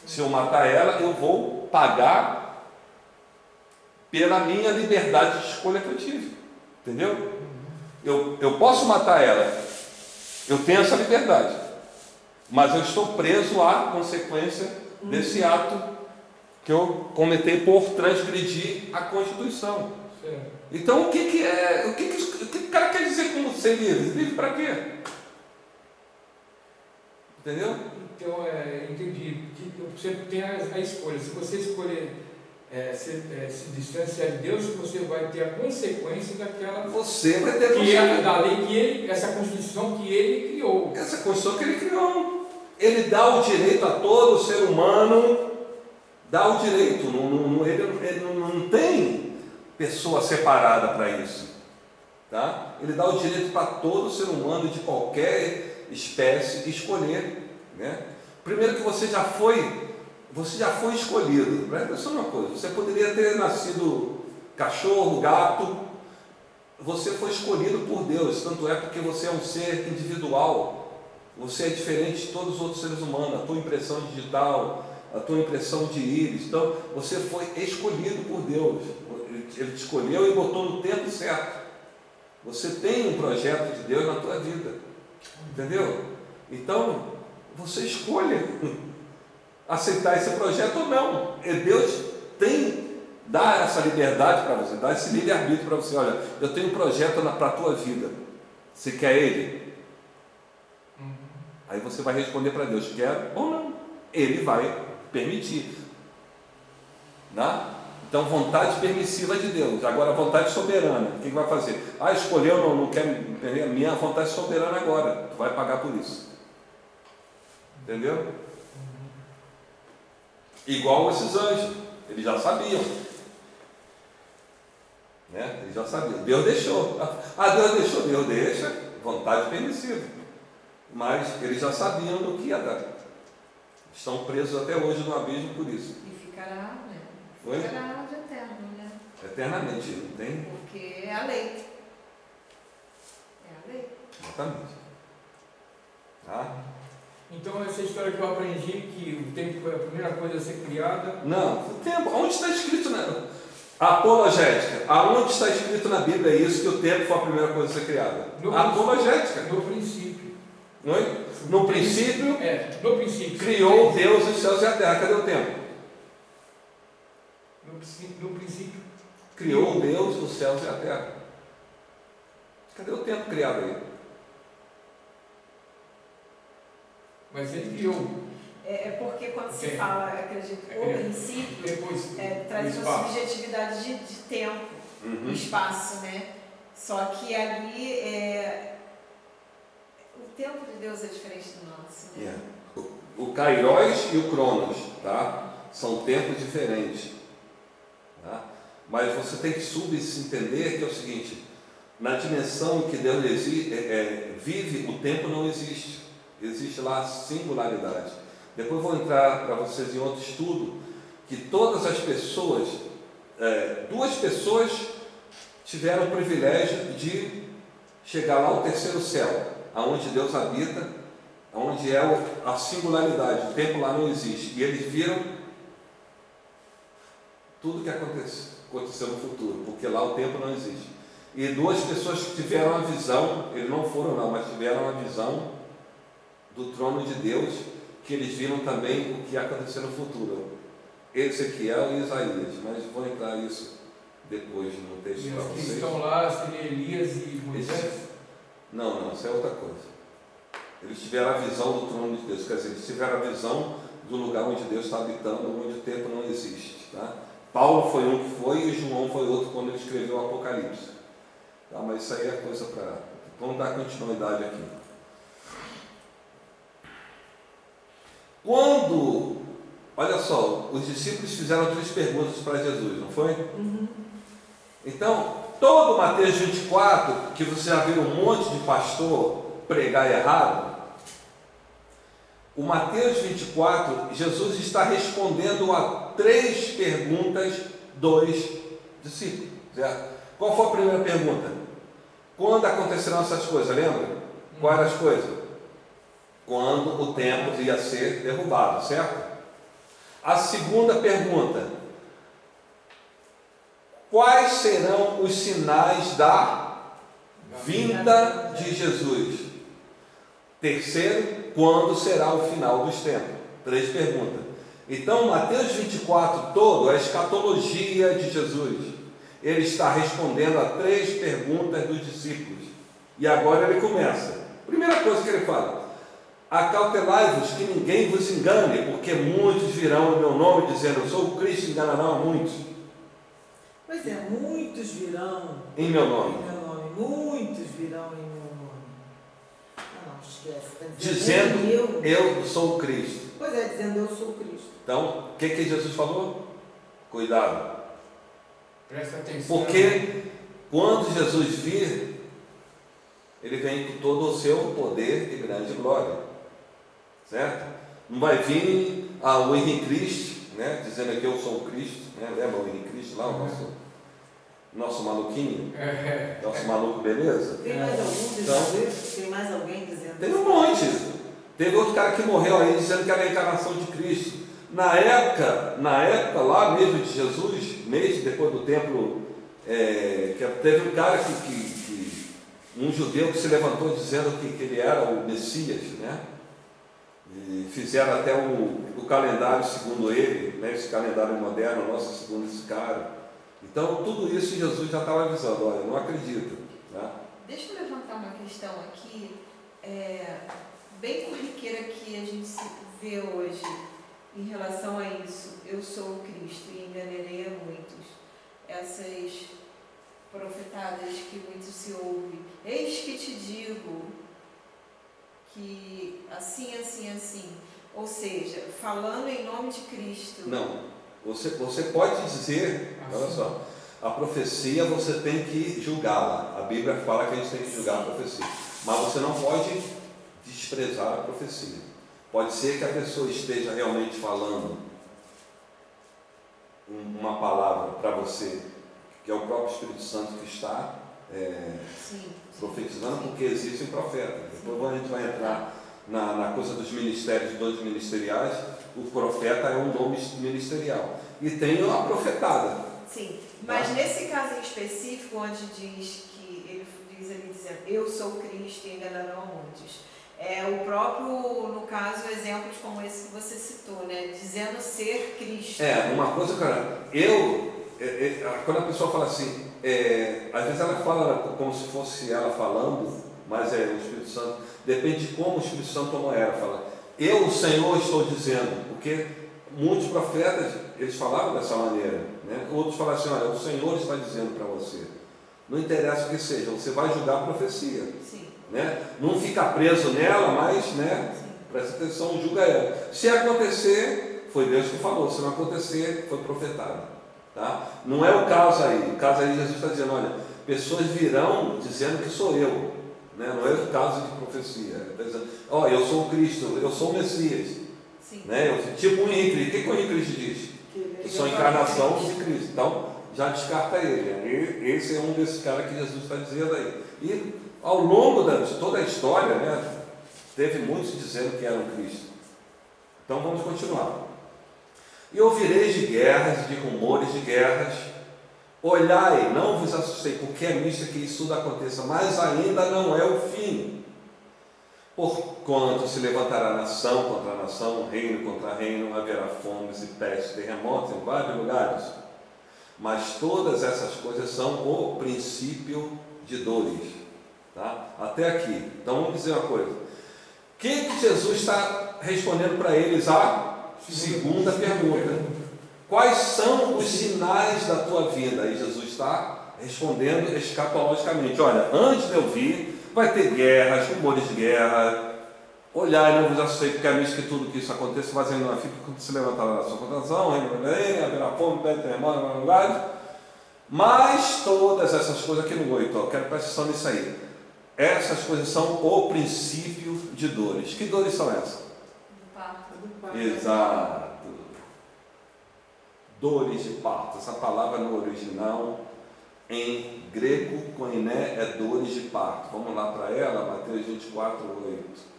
Se eu matar ela, eu vou pagar pela minha liberdade de escolha que eu tive. Entendeu? Eu posso matar ela. Eu tenho essa liberdade. Mas eu estou preso à consequência desse ato que eu cometei por transgredir a Constituição. Certo. Então o que o cara quer dizer com ser livre? Livre para quê? Entendeu? Então, entendi. Você tem a escolha. Se você escolher se distanciar de Deus, você vai ter a consequência daquela... Você vai ter que é da lei que ele, essa Constituição que ele criou. Essa Constituição que ele criou. Ele dá o direito a todo ser humano, dá o direito. Ele não tem pessoa separada para isso. Tá? Ele dá o direito para todo ser humano de qualquer espécie escolher. Né? Primeiro que você já foi escolhido. Presta atenção numa coisa, você poderia ter nascido cachorro, gato, você foi escolhido por Deus, tanto é porque você é um ser individual, você é diferente de todos os outros seres humanos, a tua impressão digital, a tua impressão de íris, então você foi escolhido por Deus, Ele te escolheu e botou no tempo certo. Você tem um projeto de Deus na tua vida, entendeu? Então, você escolhe aceitar esse projeto ou não. E Deus dá essa liberdade para você, dá esse livre-arbítrio para você. Olha, eu tenho um projeto para a tua vida. Você quer ele? Aí você vai responder para Deus, quer ou não. Ele vai permitir. Né? Então, vontade permissiva de Deus. Agora, vontade soberana. O que vai fazer? Escolheu, não quer entender? Minha vontade soberana agora. Tu vai pagar por isso. Entendeu? Igual esses anjos. Eles já sabiam. Né? Eles já sabiam. Deus deixou. Deus deixou. Deus deixa. Vontade permissiva. Mas eles já sabiam do que ia dar. Estão presos até hoje no abismo por isso. E ficará, né? Oi? Ficará de eterno, né? Eternamente, não tem? Porque é a lei. É a lei. Exatamente. Tá? Então, essa história que eu aprendi, que o tempo foi a primeira coisa a ser criada... Não, o tempo, onde está escrito, né? A apologética, aonde está escrito na Bíblia isso, que o tempo foi a primeira coisa a ser criada? A apologética. No princípio. Não é? No princípio, no princípio. Criou Deus os céus e a terra. Cadê o tempo? No princípio. Criou Deus os céus e a terra. Cadê o tempo criado aí? Mas ele criou. É porque quando se fala, acredito, o princípio, Depois, traz uma subjetividade de tempo, espaço, né? Só que ali o tempo de Deus é diferente do nosso, né? O Kairos e o Cronos, tá? São tempos diferentes. Tá? Mas você tem que subentender que é o seguinte: na dimensão em que Deus vive, o tempo não existe. Existe lá a singularidade. Depois vou entrar para vocês em outro estudo, que todas as pessoas, duas pessoas tiveram o privilégio de chegar lá ao terceiro céu, aonde Deus habita, onde é a singularidade, o tempo lá não existe. E eles viram tudo que aconteceu no futuro, porque lá o tempo não existe. E duas pessoas que tiveram a visão, eles não foram não, mas tiveram a visão do trono de Deus, que eles viram também o que ia acontecer no futuro. Ezequiel e Isaías, mas vou entrar nisso depois no texto para vocês. Eles estão lá, seriam Elias e Moisés? Não, isso é outra coisa. Eles tiveram a visão do trono de Deus, quer dizer, eles tiveram a visão do lugar onde Deus está habitando, onde o tempo não existe. Tá? Paulo foi um que foi e João foi outro quando ele escreveu o Apocalipse. Tá? Mas isso aí é coisa para... Vamos dar continuidade aqui. Quando, olha só, os discípulos fizeram 3 perguntas para Jesus, não foi? Uhum. Então, todo Mateus 24, que você já viu um monte de pastor pregar errado, o Mateus 24, Jesus está respondendo a 3 perguntas dos discípulos. Certo? Qual foi a primeira pergunta? Quando acontecerão essas coisas, lembra? Quais eram as coisas? Quando o templo ia ser derrubado, certo? A segunda pergunta: quais serão os sinais da vinda de Jesus? Terceiro, quando será o final dos tempos? 3 perguntas. Então, Mateus 24 todo é a escatologia de Jesus. Ele está respondendo a 3 perguntas dos discípulos. E agora ele começa. Primeira coisa que ele fala: acautelai-vos que ninguém vos engane, porque muitos virão em meu nome dizendo eu sou o Cristo, enganarão a muitos. Pois é, muitos virão Em meu nome. em meu nome. Muitos virão em meu nome. Não, esquece. Tá Dizendo eu sou o Cristo. Pois é, dizendo eu sou o Cristo. Então, o que Jesus falou? Cuidado. Presta atenção. Porque quando Jesus vir, ele vem com todo o seu poder e grande glória. Certo? Não vai vir o Henrique Cristo, né, dizendo que eu sou o Cristo. Né? Lembra o Henrique Cristo lá, o nosso maluquinho? Nosso maluco, beleza? Tem mais algum dizendo? Tem mais alguém dizendo? Tem um monte. Teve outro cara que morreu aí dizendo que era a encarnação de Cristo. Na época lá mesmo de Jesus, mês depois do templo, que teve um cara um judeu que se levantou dizendo que ele era o Messias, né? E fizeram até o calendário segundo ele, né? Esse calendário moderno nosso segundo esse cara. Então tudo isso Jesus já estava avisando, olha, não acredita. Né? Deixa eu levantar uma questão aqui, bem corriqueira que a gente se vê hoje em relação a isso. Eu sou o Cristo e enganarei a muitos. Essas profetadas que muitos se ouvem. Eis que te digo que assim, assim, assim. Ou seja, falando em nome de Cristo. Não, você pode dizer, olha só, a profecia você tem que julgá-la. A Bíblia fala que a gente tem que julgar a profecia. Mas você não pode desprezar a profecia. Pode ser que a pessoa esteja realmente falando uma palavra para você, que é o próprio Espírito Santo que está profetizando, porque existem profetas. Depois a gente vai entrar na coisa dos ministérios, dons ministeriais. O profeta é um dom ministerial. E tem a profetada. Sim, mas nesse caso em específico, onde diz que ele diz ali dizendo, eu sou Cristo e enganarão a muitos. É o próprio, no caso, exemplos como esse que você citou, né? Dizendo ser Cristo. Uma coisa, cara, quando a pessoa fala assim, às vezes ela fala como se fosse ela falando, mas o Espírito Santo, depende de como o Espírito Santo tomou ela, fala, eu, o Senhor, estou dizendo, porque muitos profetas, eles falavam dessa maneira, né? Outros falam assim, olha, o Senhor está dizendo para você, não interessa o que seja, você vai julgar a profecia. Sim. Né? Não fica preso nela, mas presta atenção, julga ela. Se acontecer, foi Deus que falou. Se não acontecer, foi profetado. Tá? Não é o caso aí. O caso aí Jesus está dizendo, olha, pessoas virão dizendo que sou eu. Né? Não é o caso de profecia. Ele está dizendo, ó, eu sou o Cristo, eu sou o Messias. Sim. Né? Tipo o Henrique Cristo. O que o Henrique Cristo diz? Que sou a encarnação de Cristo. Então, já descarta ele. Esse é um desses caras que Jesus está dizendo aí. E ao longo de toda a história, né, teve muitos dizendo que eram Cristo. Então vamos continuar. E ouvireis de guerras e de rumores de guerras. Olhai, não vos assustei, porque é misto que isso tudo aconteça, mas ainda não é o fim. Porquanto se levantará nação contra nação, reino contra reino, haverá fomes e pestes, terremotos em vários lugares. Mas todas essas coisas são o princípio de dores. Tá? Até aqui. Então vamos dizer uma coisa. O que Jesus está respondendo para eles? A segunda pergunta. Quais são os sinais da tua vida? Aí Jesus está respondendo escatologicamente. Olha, antes de eu vir, vai ter guerras, rumores de guerra. Olhai, não vos assustei, porque é mesmo que tudo que isso aconteça, mas ainda não fica quando se levantar a nação contra a nação, haverá fome, terremoto, em lugares. Mas todas essas coisas aqui no 8, eu quero prestar atenção nisso aí. Essas coisas são o princípio de dores. Que dores são essas? Do parto. Exato. Dores de parto. Essa palavra no original, em grego, koiné, é dores de parto. Vamos lá para ela, Mateus 24, 8.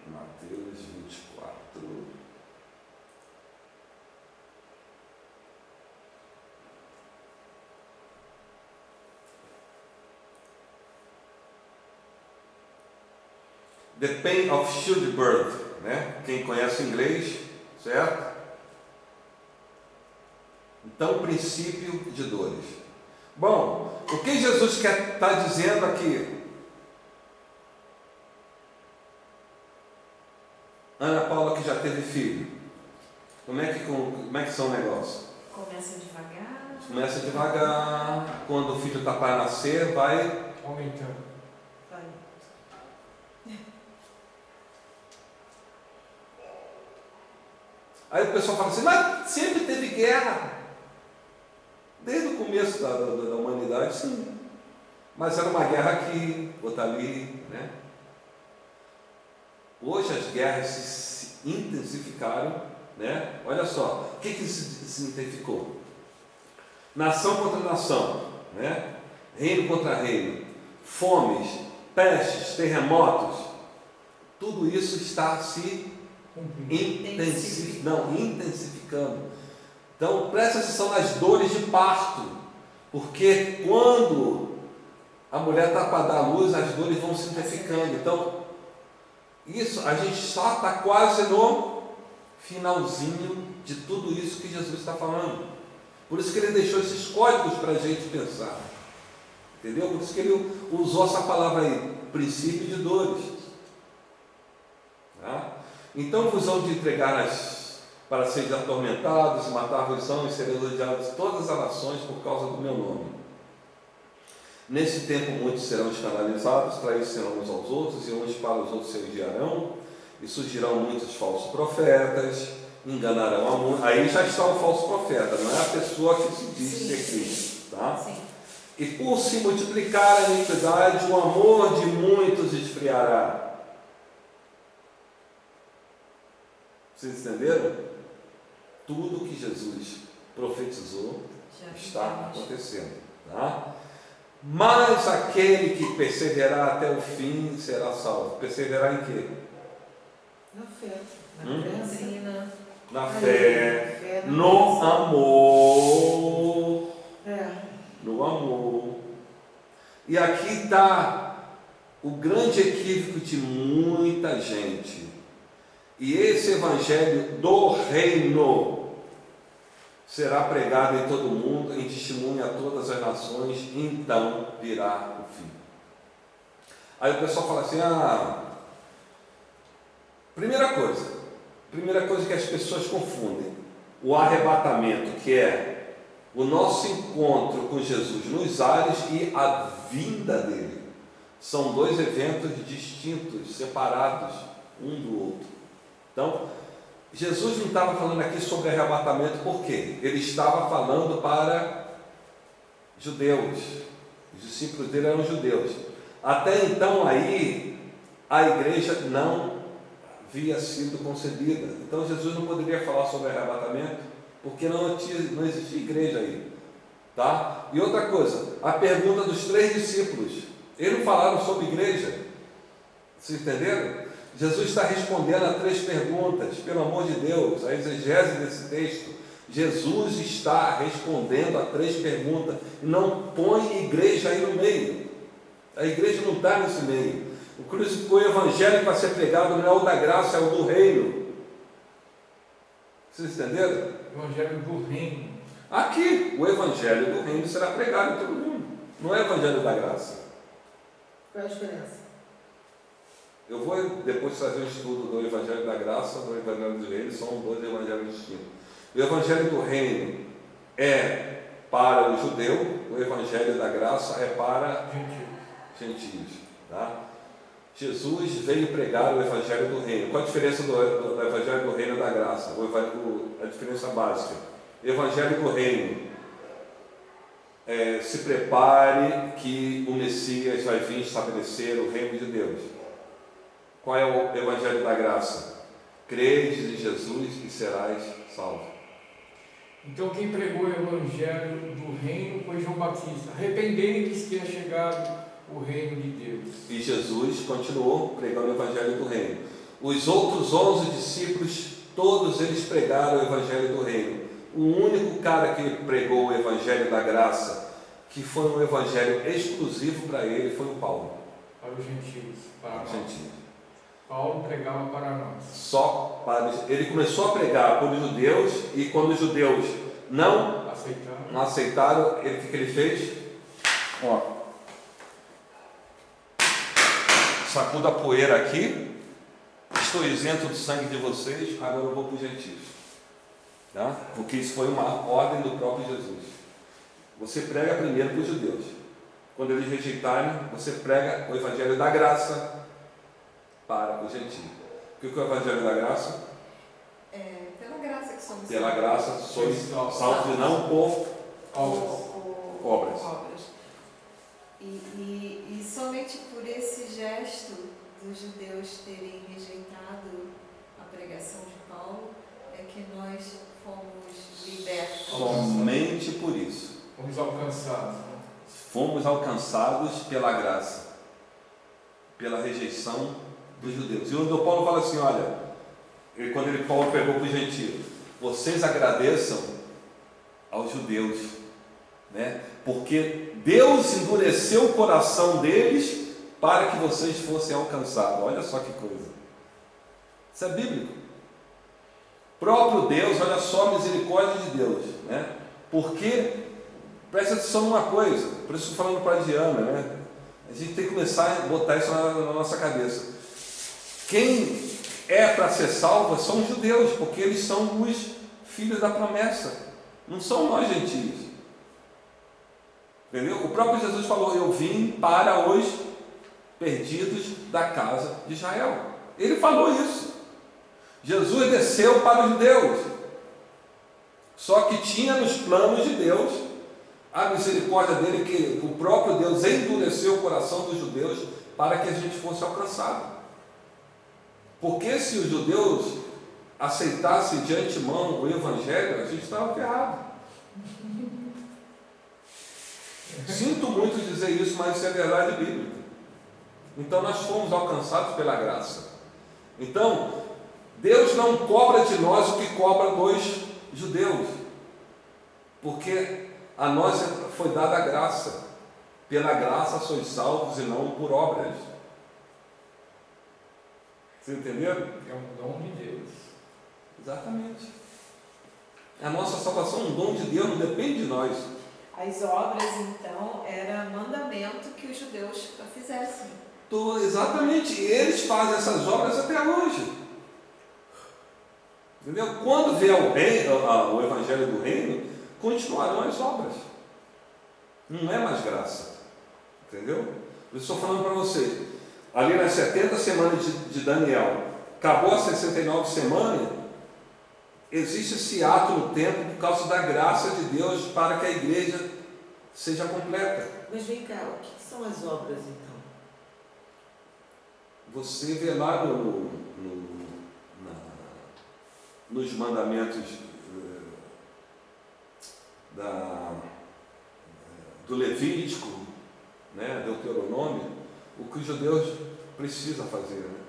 Mateus 24. The pain of childbirth, né? Quem conhece inglês, certo? Então, princípio de dores. Bom, o que Jesus quer estar dizendo aqui? Ana Paula, que já teve filho, como é que são o negócio? Começa devagar. Começa devagar, quando o filho está para nascer, vai Aumentando. Vai. Aí o pessoal fala assim, mas sempre teve guerra. Desde o começo da humanidade, sim. Mas era uma guerra aqui, outra ali, né? Hoje as guerras se intensificaram, né? Olha só, o que se intensificou? Nação contra nação, né? Reino contra reino, fomes, pestes, terremotos, tudo isso está se intensificando. Então presta atenção nas dores de parto, porque quando a mulher está para dar luz, as dores vão se intensificando. Então isso, a gente só está quase no finalzinho de tudo isso que Jesus está falando. Por isso que ele deixou esses códigos para a gente pensar, entendeu? Por isso que ele usou essa palavra aí, princípio de dores. Tá? Então vos hão de entregar para seres atormentados, matar-vos-ão e serem odiados todas as nações por causa do meu nome. Nesse tempo muitos serão escandalizados, traídos serão uns aos outros, e uns para os outros se odiarão, e surgirão muitos falsos profetas, enganarão a muitos. Aí já está o falso profeta, não é a pessoa que se diz ser Cristo. Tá? Sim. E por se multiplicar a iniquidade, o amor de muitos esfriará. Vocês entenderam? Tudo que Jesus profetizou está acontecendo. Tá? Mas aquele que perseverar até o fim será salvo. Perseverar em quê? Na fé. Na doutrina. Na fé, no amor. No amor. E aqui está o grande equívoco de muita gente. E esse evangelho do reino será pregado em todo o mundo, em testemunho a todas as nações, então virá o fim. Aí o pessoal fala assim, primeira coisa que as pessoas confundem, o arrebatamento, que é o nosso encontro com Jesus nos ares, e a vinda dele. São dois eventos distintos, separados um do outro. Então, Jesus não estava falando aqui sobre arrebatamento, por quê? Ele estava falando para judeus. Os discípulos dele eram judeus. Até então aí a igreja não havia sido concebida. Então Jesus não poderia falar sobre arrebatamento, porque não existia igreja aí. Tá? E outra coisa, a pergunta dos 3 discípulos, eles não falaram sobre igreja. Vocês entenderam? Jesus está respondendo a 3 perguntas, pelo amor de Deus, a exegese desse texto. Jesus está respondendo a 3 perguntas, e não põe igreja aí no meio. A igreja não está nesse meio. O evangelho que vai ser pregado não é o da graça, é o do reino. Vocês entenderam? O evangelho do reino. Aqui, o evangelho do reino será pregado em todo mundo. Não é o evangelho da graça. Qual é a diferença? Eu vou depois fazer um estudo do evangelho da graça, do evangelho do reino, são 2 evangelhos distintos. O evangelho do reino é para o judeu, o evangelho da graça é para gentios. Tá? Jesus veio pregar o evangelho do reino. Qual a diferença do evangelho do reino e da graça? A diferença básica. Evangelho do reino. Se prepare que o Messias vai vir estabelecer o reino de Deus. Qual é o evangelho da graça? Credes em Jesus e serás salvo. Então quem pregou o evangelho do reino foi João Batista. Arrependei-vos que é chegado o reino de Deus. E Jesus continuou pregando o evangelho do reino. Os outros 11 discípulos, todos eles pregaram o evangelho do reino. O único cara que pregou o evangelho da graça, que foi um evangelho exclusivo para ele, foi o Paulo. Para os gentios. Para os gentios. Paulo pregava para nós. Só para ele começou a pregar para os judeus, e quando os judeus não aceitaram, o que ele fez? Sacuda a poeira aqui. Estou isento do sangue de vocês, agora eu vou para os gentios. Tá? Porque isso foi uma ordem do próprio Jesus. Você prega primeiro para os judeus. Quando eles rejeitarem, você prega o evangelho da graça para os gentios. O que é o evangelho da graça? Pela graça que somos. Pela graça sois salvos e não por obras. E somente por esse gesto dos judeus terem rejeitado a pregação de Paulo é que nós fomos libertos. Somente por isso. Fomos alcançados. Fomos alcançados pela graça, pela rejeição dos judeus. E o Paulo fala assim, olha, quando Paulo pegou para os gentios, vocês agradeçam aos judeus, né? Porque Deus endureceu o coração deles para que vocês fossem alcançados. Olha só que coisa. Isso é bíblico. Próprio Deus, olha só a misericórdia de Deus, né? Porque, presta atenção numa coisa, por isso estou falando para a Diana, né? A gente tem que começar a botar isso na nossa cabeça. Quem é para ser salvo são os judeus, porque eles são os filhos da promessa, não são nós gentios. Entendeu? O próprio Jesus falou, eu vim para os perdidos da casa de Israel. Ele falou isso. Jesus desceu para os judeus. Só que tinha nos planos de Deus a misericórdia dele, que o próprio Deus endureceu o coração dos judeus para que a gente fosse alcançado. Porque se os judeus aceitassem de antemão o evangelho, a gente estava ferrado. Sinto muito dizer isso, mas isso é verdade bíblica. Então nós fomos alcançados pela graça. Então, Deus não cobra de nós o que cobra dos judeus, porque a nós foi dada a graça. Pela graça sois salvos e não por obras. Vocês entenderam? É um dom de Deus. Exatamente. A nossa salvação é um dom de Deus, não depende de nós. As obras, então, era mandamento que os judeus fizessem. Exatamente, eles fazem essas obras até hoje. Entendeu? Quando vier o evangelho do reino, continuarão as obras. Não é mais graça. Entendeu? Eu estou falando para vocês. Ali nas 70 semanas de Daniel, acabou as 69 semanas, existe esse ato no tempo por causa da graça de Deus para que a igreja seja completa. Mas vem cá, o que são as obras então? Você vê lá nos mandamentos do Levítico, né, Deuteronômio, o que os judeus precisam fazer. Né?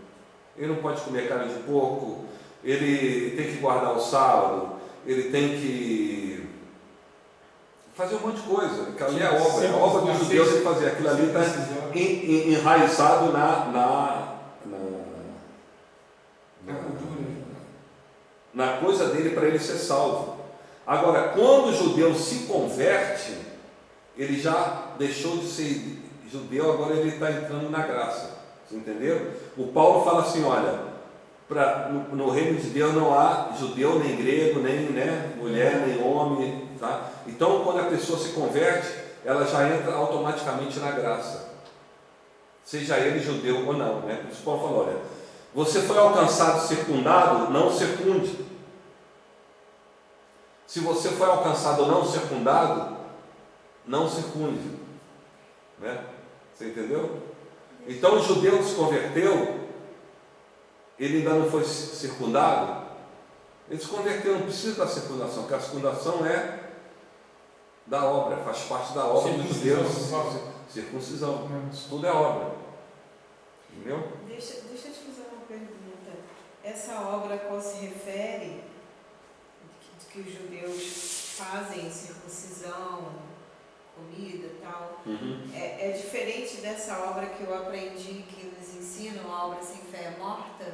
Ele não pode comer carne de porco, ele tem que guardar o sábado, ele tem que fazer um monte de coisa. Aquilo ali é a obra dos judeus tem que fazer. Aquilo ali está enraizado na coisa dele para ele ser salvo. Agora, quando o judeu se converte, ele já deixou de ser judeu, agora ele está entrando na graça. Você entendeu? O Paulo fala assim, olha, no reino de Deus não há judeu, nem grego, nem mulher, nem homem. Tá? Então, quando a pessoa se converte, ela já entra automaticamente na graça. Seja ele judeu ou não. Né? Por isso Paulo falou, olha, você foi alcançado secundado, não secunde. Se você foi alcançado não secundado, não secunde. Né? Você entendeu? Então o judeu que se converteu, ele ainda não foi circundado, ele se converteu, não precisa da circundação, porque a circundação é da obra, faz parte da obra dos judeus. Circuncisão. Isso tudo é obra. Entendeu? Deixa eu te fazer uma pergunta. Essa obra a qual se refere, que os judeus fazem, circuncisão, comida e tal, é diferente dessa obra que eu aprendi, que nos ensinam, a obra sem fé é morta?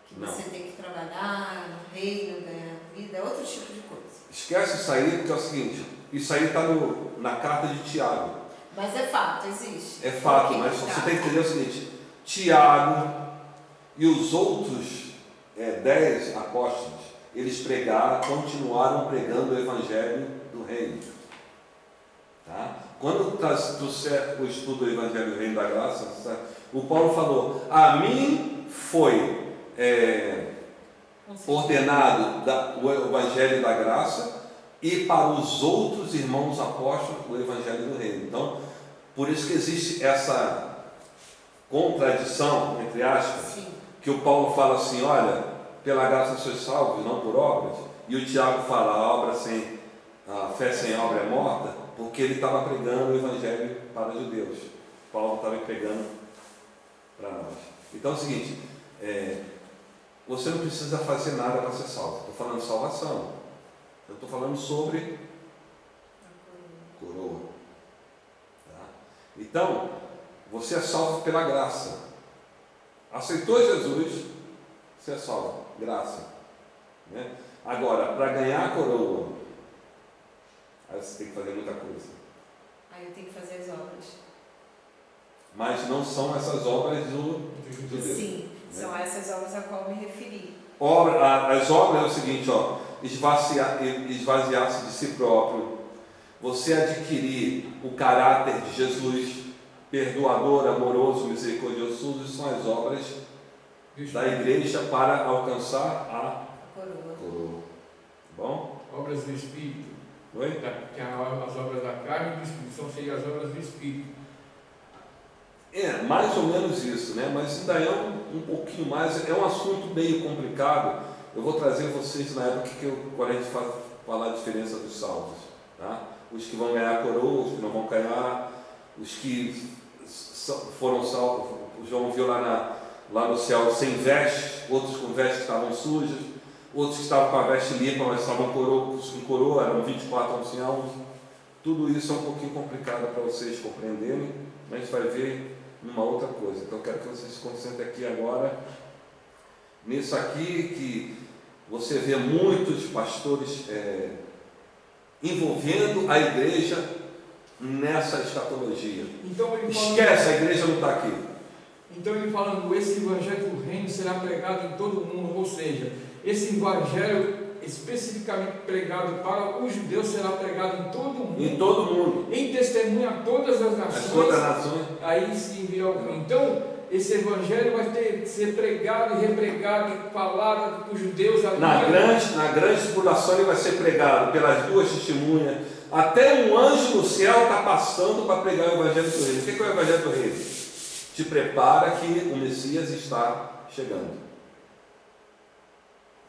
Que você tem que trabalhar no reino, ganhar vida, é outro tipo de coisa. Esquece isso aí, porque é o seguinte, isso aí está na carta de Tiago. Mas é fato, existe. É fato, mas você tem que entender o seguinte, Tiago e os outros 10 apóstolos, eles continuaram pregando o evangelho do reino. Tá? Quando trouxer o estudo do evangelho do reino da graça, o Paulo falou, a mim foi ordenado o evangelho da graça e para os outros irmãos apóstolos o evangelho do reino. Então, por isso que existe essa contradição, entre aspas, Sim. que o Paulo fala assim, olha, pela graça sois salvos, não por obras, e o Tiago fala, a fé sem obra é morta, porque ele estava pregando o evangelho para os judeus. Paulo estava pregando para nós. Então é o seguinte, você não precisa fazer nada para ser salvo. Estou falando de salvação. Eu estou falando sobre coroa. Tá? Então, você é salvo pela graça. Aceitou Jesus, você é salvo. Graça. Né? Agora, para ganhar a coroa, aí você tem que fazer muita coisa. Aí eu tenho que fazer as obras. Mas não são essas obras do Deus. Sim, são essas obras a qual eu me referi. As obras é o seguinte, esvaziar-se de si próprio, você adquirir o caráter de Jesus, perdoador, amoroso, misericordioso, isso são as obras da igreja para alcançar a coroa. Bom? Obras do Espírito. Oi? Que as obras da carne e do Espírito são seriam as obras do Espírito. Mais ou menos isso, né? Mas ainda é um pouquinho mais, é um assunto meio complicado. Eu vou trazer vocês na época quando a gente falar a diferença dos salvos. Tá? Os que vão ganhar a coroa, os que não vão ganhar, os que foram salvos, o João viu lá no céu sem veste, outros com vestes que estavam sujas, outros que estavam com a veste limpa, mas estavam com coroa, eram 24 anciãos. Tudo isso é um pouquinho complicado para vocês compreenderem, mas a gente vai ver numa outra coisa. Então eu quero que vocês se concentrem aqui agora, nisso aqui que você vê muitos pastores envolvendo a igreja nessa escatologia. Então, esquece, a igreja não está aqui. Então ele falando, esse evangelho do reino será pregado em todo o mundo, ou seja, esse evangelho especificamente pregado para os judeus será pregado em todo o mundo. Em todo o mundo. Em testemunha a todas as nações. Todas as nações. Aí se envia o fim. Então, esse evangelho vai ter que ser pregado e repregado e falado para os judeus ali. Na grande tribulação ele vai ser pregado pelas duas testemunhas. Até um anjo no céu está passando para pregar o evangelho do reino. O que é o evangelho do reino? Te prepara que o Messias está chegando.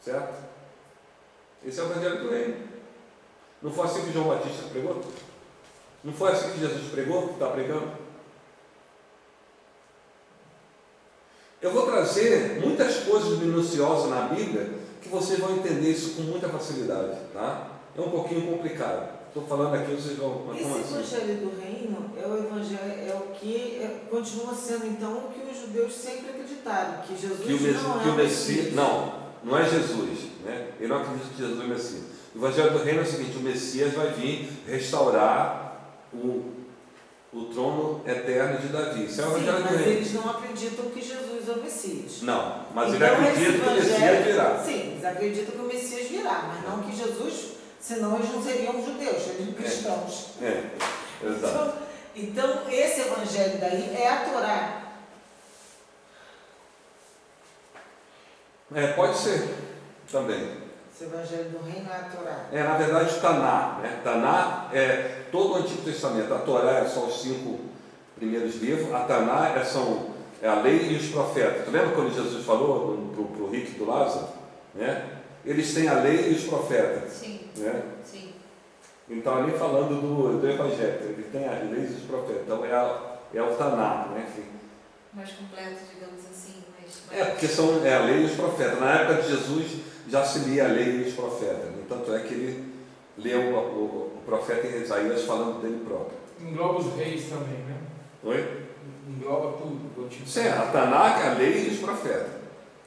Certo? Esse é o evangelho do reino. Não foi assim que João Batista pregou? Não foi assim que Jesus pregou, está pregando? Eu vou trazer muitas coisas minuciosas na Bíblia que vocês vão entender isso com muita facilidade, tá? É um pouquinho complicado. Estou falando aqui, vocês vão... Esse evangelho do reino é o evangelho, é o que continua sendo então o que os judeus sempre acreditaram, que Jesus não é o Messias. Não é Jesus, né? Eu não acredito que Jesus é o Messias. O evangelho do reino é o seguinte: o Messias vai vir restaurar o trono eterno de Davi. Isso é o evangelho do reino. Mas eles não acreditam que Jesus é o Messias. Não, mas então, ele acredita que o Messias virá. Sim, eles acreditam que o Messias virá, mas não que Jesus, senão eles não seriam judeus, seriam cristãos. Exato. Então, esse evangelho daí é a Torá. Pode ser também. Esse evangelho do reino é a Torá. Na verdade, o Taná, né? Taná é todo o Antigo Testamento. A Torá é só os 5 primeiros livros. A Taná é a lei e os profetas. Tu lembra quando Jesus falou para o rico do Lázaro? Né? Eles têm a lei e os profetas. Sim. Né? Sim. Então, ali falando do Evangelho, ele tem as leis e os profetas. Então, é o Taná, né? Mais completo, digamos assim. Porque são a lei e os profetas. Na época de Jesus já se lia a lei e os profetas. Tanto é que ele leu o profeta Isaías falando dele próprio. Engloba os reis também, né? Oi? Engloba tudo. Sim, a Tanakh é a lei e os profetas.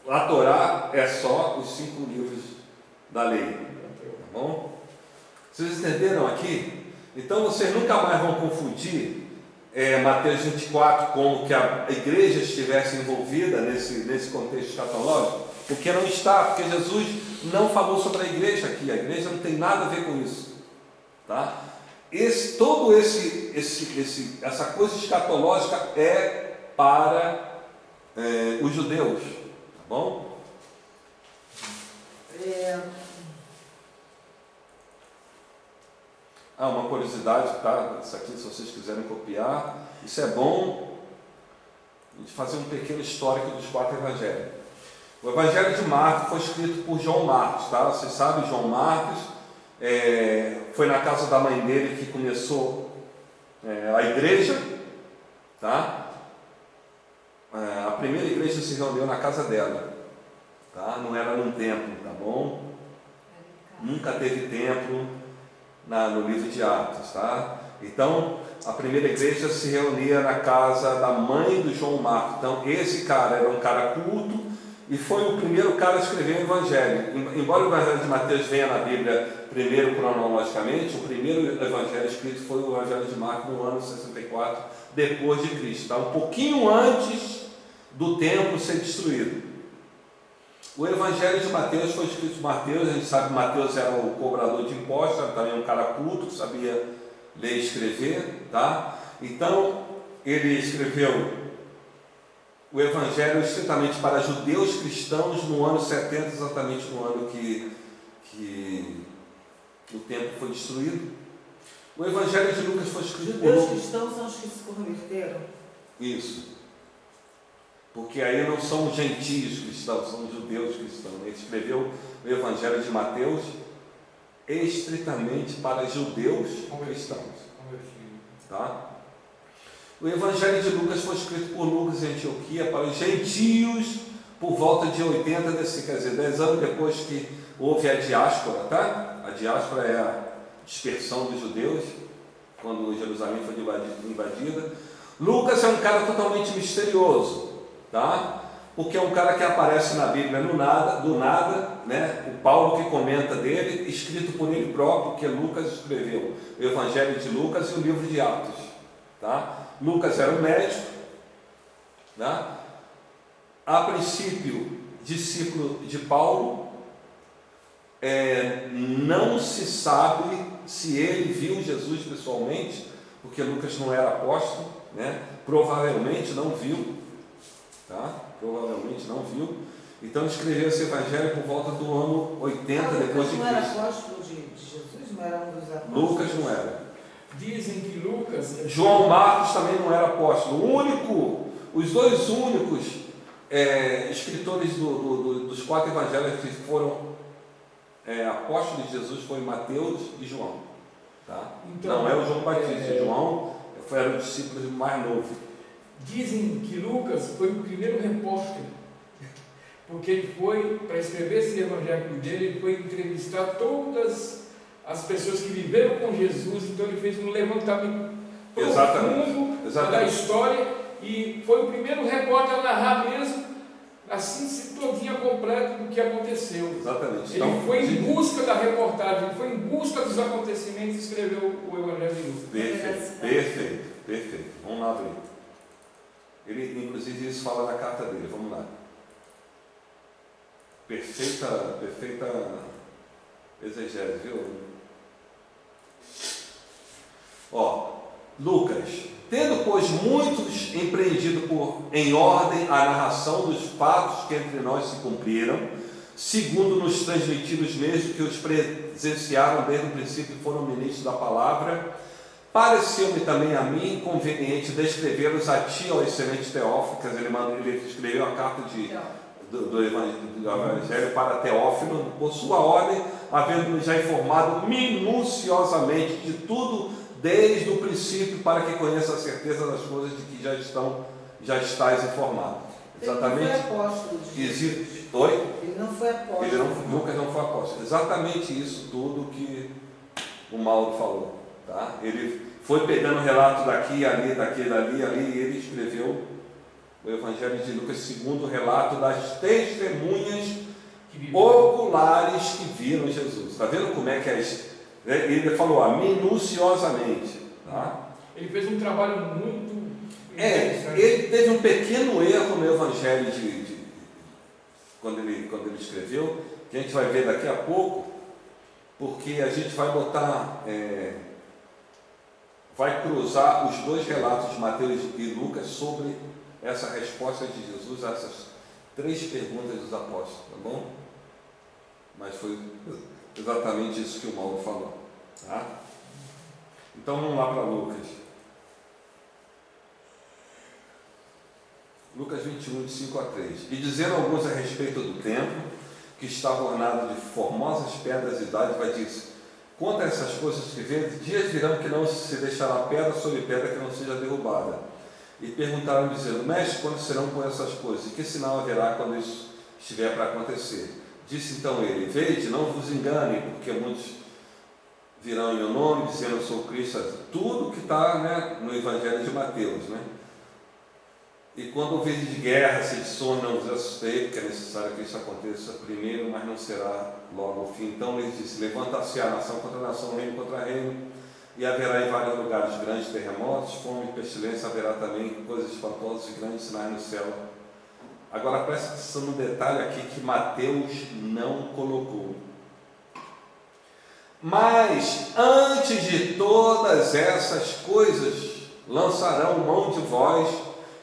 A Torá é só os 5 livros da lei. Tá bom? Vocês entenderam aqui? Então vocês nunca mais vão confundir Mateus 24 como que a igreja estivesse envolvida nesse contexto escatológico, porque não está, porque Jesus não falou sobre a igreja aqui. A igreja não tem nada a ver com isso, tá? Essa coisa escatológica é para os judeus, tá bom? Uma curiosidade, tá? Isso aqui, se vocês quiserem copiar, isso é bom de fazer um pequeno histórico dos 4 evangelhos. O evangelho de Marcos foi escrito por João Marcos, tá? Vocês sabem, João Marcos foi na casa da mãe dele que começou a igreja, tá? A primeira igreja se reuniu na casa dela, tá? Não era num templo, tá bom? Nunca teve templo no livro de Atos, tá? Então, a primeira igreja se reunia na casa da mãe do João Marcos. Então, esse cara era um cara culto e foi o primeiro cara a escrever o evangelho. Embora o evangelho de Mateus venha na Bíblia primeiro cronologicamente, o primeiro evangelho escrito foi o evangelho de Marcos no ano 64 depois de Cristo, tá? Um pouquinho antes do templo ser destruído. O evangelho de Mateus foi escrito por Mateus. A gente sabe que Mateus era o cobrador de impostos, era também um cara culto, que sabia ler e escrever, tá? Então, ele escreveu o evangelho estritamente para judeus cristãos no ano 70, exatamente no ano que o templo foi destruído. O evangelho de Lucas foi escrito por Judeus cristãos são os que se converteram? Isso. Porque aí não são gentios cristãos, são judeus cristãos. Ele escreveu o evangelho de Mateus estritamente para judeus cristãos. Tá? O evangelho de Lucas foi escrito por Lucas em Antioquia para os gentios por volta de 80, quer dizer, 10 anos depois que houve a diáspora, tá? A diáspora é a dispersão dos judeus, quando Jerusalém foi invadida. Lucas é um cara totalmente misterioso, tá? Porque é um cara que aparece na Bíblia do nada, né? O Paulo que comenta dele, escrito por ele próprio, que Lucas escreveu o Evangelho de Lucas e o livro de Atos, tá? Lucas era um médico, tá? A princípio discípulo de Paulo. Não se sabe se ele viu Jesus pessoalmente, porque Lucas não era apóstolo, né? Provavelmente não viu, tá? Provavelmente não viu. Então escreveu esse evangelho por volta do ano 80 depois de Lucas não era Cristo. apóstolo de Jesus? Não era um dos apóstolos? Lucas não era. Dizem que Lucas... João Marcos também não era apóstolo. Os dois únicos escritores dos 4 evangelhos que foram apóstolos de Jesus foi Mateus e João. Tá? Então, não é o João Batista. João era o discípulo mais novo. Dizem que Lucas foi o primeiro repórter, porque ele foi, para escrever esse evangelho dele, ele foi entrevistar todas as pessoas que viveram com Jesus, então ele fez um levantamento profundo da história e foi o primeiro repórter a narrar mesmo, assim, todinha completa do que aconteceu. Exatamente. Ele então, foi em busca da reportagem, ele foi em busca dos acontecimentos e escreveu o evangelho de Lucas. Perfeito. Vamos lá ver. Ele, inclusive, isso fala na carta dele. Vamos lá. Perfeita exegese, viu? Lucas. Tendo, pois, muitos empreendido em ordem a narração dos fatos que entre nós se cumpriram, segundo nos transmitidos mesmo que os presenciaram desde o princípio e foram ministros da palavra, pareceu-me também a mim conveniente descrevê-los a ti, ó excelente Teófilo. Quer dizer, ele escreveu a carta do Evangelho para Teófilo, por sua ordem, havendo-me já informado minuciosamente de tudo desde o princípio, para que conheça a certeza das coisas de que já estás informado. Exatamente. Ele não foi apóstolo de Jesus. Oi? Ele não foi apóstolo. Lucas não foi apóstolo. Exatamente isso tudo que o Mauro falou. Tá? Ele foi pegando relato daqui, ali, e ele escreveu o Evangelho de Lucas segundo o relato das testemunhas oculares que viram Jesus. Está vendo como é que é isso? Ele falou minuciosamente. Tá? Ele fez um trabalho muito interessante. Ele teve um pequeno erro no Evangelho quando ele escreveu, que a gente vai ver daqui a pouco, porque a gente vai botar, vai cruzar os dois relatos de Mateus e Lucas sobre essa resposta de Jesus a essas 3 perguntas dos apóstolos, tá bom? Mas foi exatamente isso que o Mauro falou, tá? Então vamos lá para Lucas. Lucas 21, de 5 a 3. E dizendo alguns a respeito do templo, que estava ornado de formosas pedras e dádivas, disse: quanto a essas coisas que vês, dias virão que não se deixará pedra sobre pedra que não seja derrubada. E perguntaram, dizendo: mestre, quando serão com essas coisas? E que sinal haverá quando isso estiver para acontecer? Disse então ele: vede, não vos engane, porque muitos virão em meu nome, dizendo eu sou Cristo. Tudo que está, no Evangelho de Mateus, E quando houver de guerra, sedições, não vos assustei, porque é necessário que isso aconteça primeiro, mas não será logo o fim. Então ele disse: levanta-se a nação contra a nação, reino contra reino, e haverá em vários lugares grandes terremotos, fome e pestilência, haverá também coisas espantosas e grandes sinais no céu. Agora presta atenção no detalhe aqui que Mateus não colocou. Mas antes de todas essas coisas, lançarão mão de vós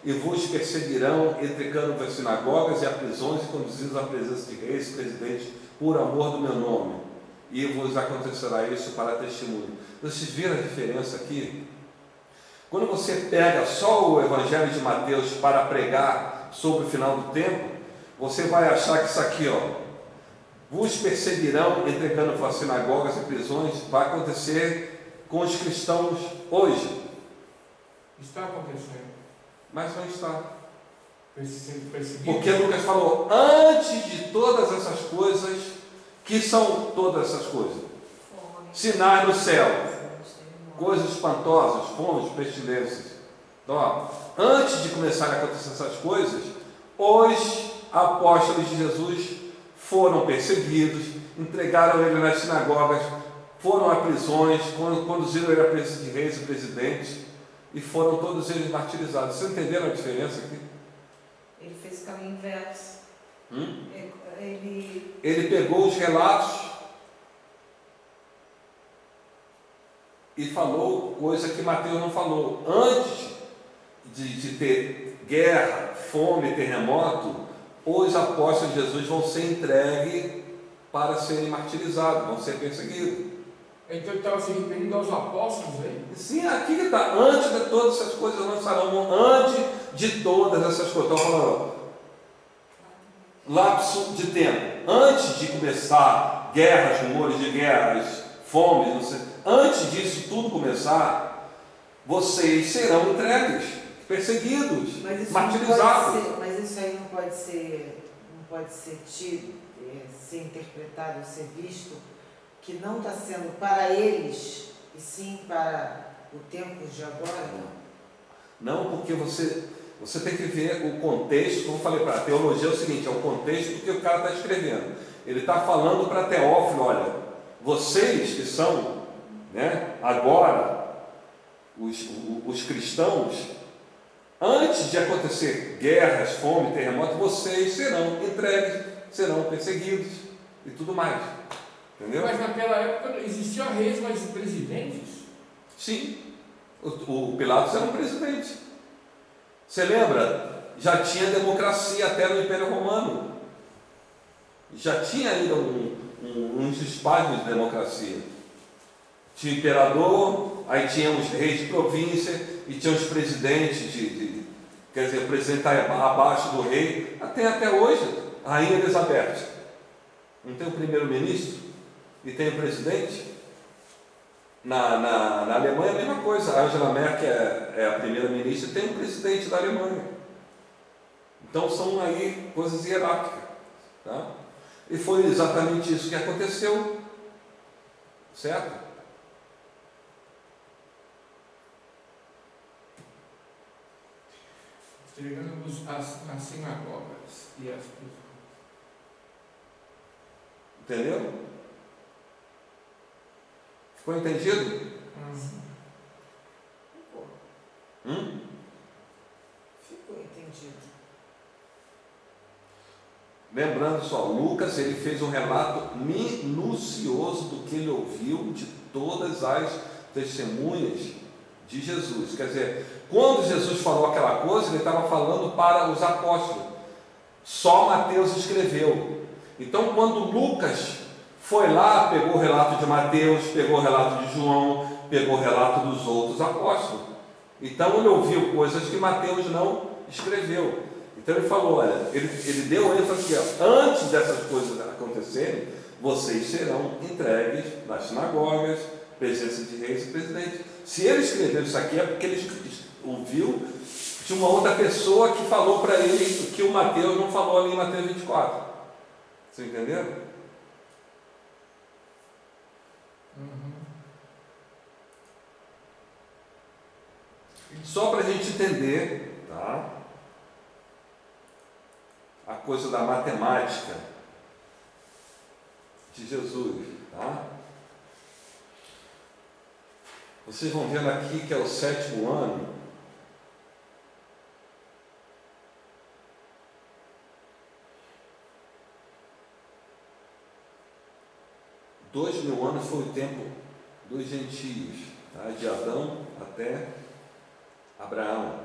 e vos perseguirão, entregando as sinagogas e a prisões, e conduzidos à presença de reis e presidentes, por amor do meu nome. E vos acontecerá isso para testemunho. Vocês viram a diferença aqui? Quando você pega só o Evangelho de Mateus para pregar sobre o final do tempo, você vai achar que isso aqui, vos perseguirão, entregando as sinagogas e prisões, vai acontecer com os cristãos hoje. Está acontecendo. Mas não está. Porque Lucas falou, antes de todas essas coisas, que são todas essas coisas? Sinais no céu, coisas espantosas, fomes, pestilências. Então, antes de começar a acontecer essas coisas, os apóstolos de Jesus foram perseguidos, entregaram ele nas sinagogas, foram a prisões, conduziram ele à presença de reis e presidentes, e foram todos eles martirizados. Vocês entenderam a diferença aqui? Ele fez o caminho inverso. Ele pegou os relatos e falou coisa que Mateus não falou. Antes de ter guerra, fome, terremoto, os apóstolos de Jesus vão ser entregues para serem martirizados, vão ser perseguidos. Então ele estava se referindo aos apóstolos aí? Sim, aqui que está, antes de todas essas coisas lançarão, antes de todas essas coisas, estou falando, lapso de tempo, antes de começar guerras, rumores de guerras, fome, não sei, antes disso tudo começar, vocês serão entregues, perseguidos, Mas isso martirizados. não pode ser, mas isso aí não pode ser tido, ser interpretado, ser visto, que não está sendo para eles, e sim para o tempo de agora? Não, porque você tem que ver o contexto, como eu falei, para a teologia é o seguinte, é o contexto do que o cara está escrevendo. Ele está falando para Teófilo, olha, vocês que são, né, agora, os cristãos, antes de acontecer guerras, fome, terremoto, vocês serão entregues, serão perseguidos e tudo mais. Entendeu? Mas naquela época existiam reis, mas presidentes? Sim, o Pilatos era um presidente. Você lembra? Já tinha democracia até no Império Romano. Já tinha ainda uns espasmos de democracia. Tinha o imperador, aí tinha os reis de província e tinha os presidentes quer dizer, o presidente está abaixo do rei, até hoje, a Rainha Elizabeth. Não tem o primeiro-ministro e tem o presidente? Na Alemanha é a mesma coisa, a Angela Merkel é a primeira-ministra e tem o presidente da Alemanha. Então são aí coisas hierárquicas. Tá? E foi exatamente isso que aconteceu. Certo? Entregando as sinagogas e as prisões. Entendeu? Ficou entendido? Ficou entendido. Lembrando só, Lucas ele fez um relato minucioso do que ele ouviu de todas as testemunhas de Jesus. Quer dizer, quando Jesus falou aquela coisa, ele estava falando para os apóstolos. Só Mateus escreveu. Então, quando Lucas foi lá, pegou o relato de Mateus, pegou o relato de João, pegou o relato dos outros apóstolos. Então, ele ouviu coisas que Mateus não escreveu. Então, ele falou, olha, ele deu ênfase aqui, ó, antes dessas coisas acontecerem, vocês serão entregues nas sinagogas, presença de reis e presidentes. Se ele escreveu isso aqui, é porque ele ouviu de uma outra pessoa que falou para ele o que o Mateus não falou ali em Mateus 24. Você entendeu? Só para a gente entender, tá? A coisa da matemática de Jesus, tá? Vocês vão vendo aqui que é o 7º ano. Dois 2000 anos foi o tempo dos gentios, tá? De Adão até Abraão.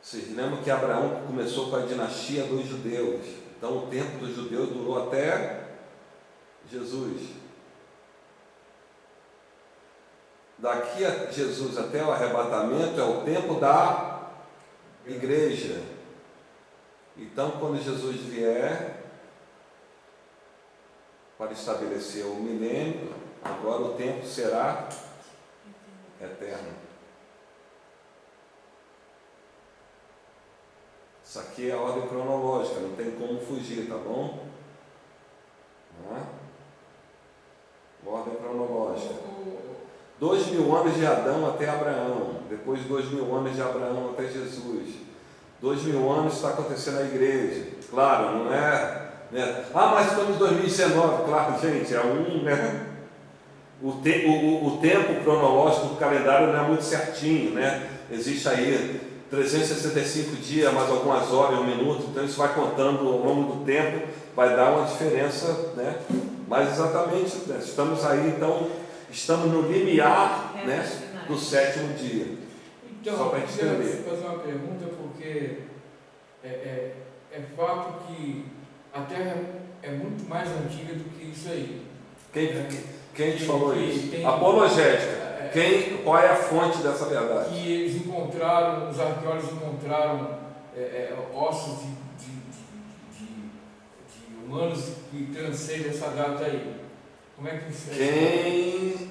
Vocês lembram que Abraão começou com a dinastia dos judeus. Então o tempo dos judeus durou até Jesus. Daqui a Jesus até o arrebatamento é o tempo da igreja. Então quando Jesus vier para estabelecer o milênio, agora o tempo será eterno. Isso aqui é a ordem cronológica, não tem como fugir, tá bom? Não é? Ordem cronológica. 2000 anos de Adão até Abraão, depois 2000 anos de Abraão até Jesus. 2000 anos está acontecendo a igreja. Claro, não é... né? Ah, mas estamos em 2019. Claro, gente, é né? O tempo cronológico do calendário não é muito certinho, né? Existe aí 365 dias, mais algumas horas, um minuto, então isso vai contando ao longo do tempo, vai dar uma diferença, né? Mas exatamente, né? Estamos aí, então, estamos no limiar, né, do 7º dia. Então, Só para eu entender. queria fazer uma pergunta, porque é fato que a Terra é muito mais antiga do que isso aí. Quem te falou Que isso? tem- Apologética. Qual é a fonte dessa verdade? Que eles encontraram, os arqueólogos encontraram ossos de humanos que transcendem essa data aí. Como é que isso é? Quem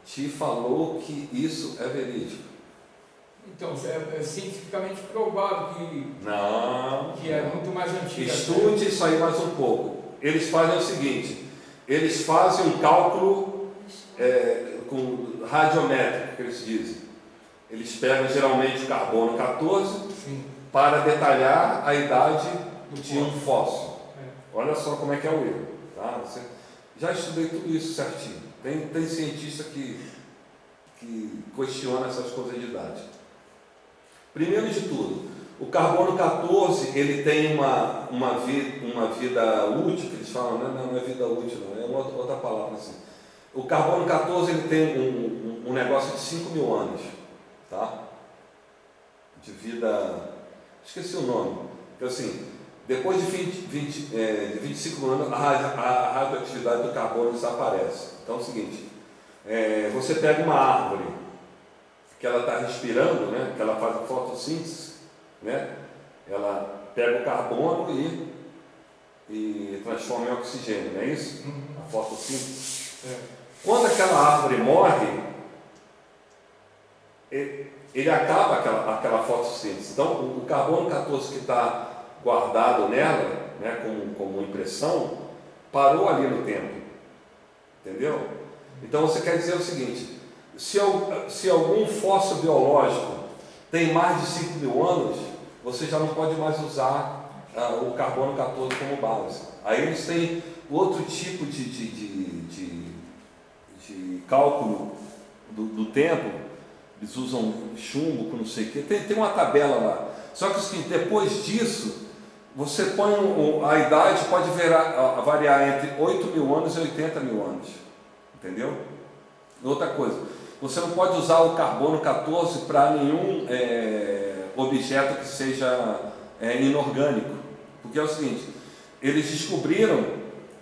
te falou que isso é verídico? Então, é cientificamente provado Não. que é muito mais antiga. Estude isso aí mais um pouco. Eles fazem o seguinte: eles fazem um cálculo com radiométrico, que eles dizem. Eles pegam geralmente o carbono 14 Sim. para detalhar a idade de um fóssil. fóssil. Olha só como é que é o erro. Tá? Já estudei tudo isso certinho. Tem cientista que questiona essas coisas de idade. Primeiro de tudo, o carbono 14 ele tem uma vida útil, que eles falam, não é vida útil, não, é uma outra palavra assim. O carbono 14 ele tem um negócio de 5.000 anos, tá? De vida, esqueci o nome, então assim, depois de 25 anos a radioatividade do carbono desaparece. Então é o seguinte, você pega uma árvore que ela está respirando, né, que ela faz a fotossíntese, né, ela pega o carbono e transforma em oxigênio, não é isso? A fotossíntese. Quando aquela árvore morre, ele acaba aquela fotossíntese. Então, o carbono 14 que está guardado nela, né, como impressão, parou ali no tempo. Entendeu? Então, você quer dizer o seguinte: se algum fóssil biológico tem mais de 5.000 anos, você já não pode mais usar o carbono 14 como base. Aí eles têm outro tipo de cálculo do tempo. Eles usam chumbo com não sei o que. Tem uma tabela lá. Só que o seguinte, depois disso, você põe a idade pode variar entre 8.000 anos e 80.000 anos. Entendeu? Outra coisa, você não pode usar o carbono 14 para nenhum objeto que seja inorgânico. Porque é o seguinte, eles descobriram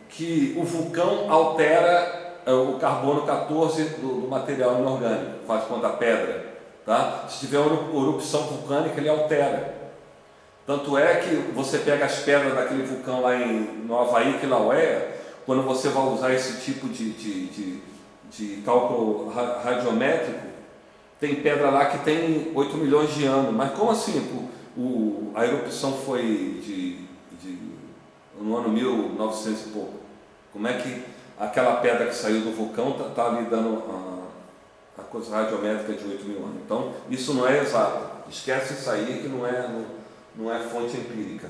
que o vulcão altera o carbono 14 do material inorgânico, faz conta a pedra. Tá? Se tiver uma erupção vulcânica, ele altera. Tanto é que você pega as pedras daquele vulcão lá no Havaí, Kilauea, quando você vai usar esse tipo de cálculo radiométrico, tem pedra lá que tem 8 milhões de anos. Mas como assim? A erupção foi no ano 1900 e pouco. Como é que aquela pedra que saiu do vulcão está ali dando a coisa radiométrica de 8.000 anos? Então, isso não é exato. Esquece isso aí, que não é fonte empírica.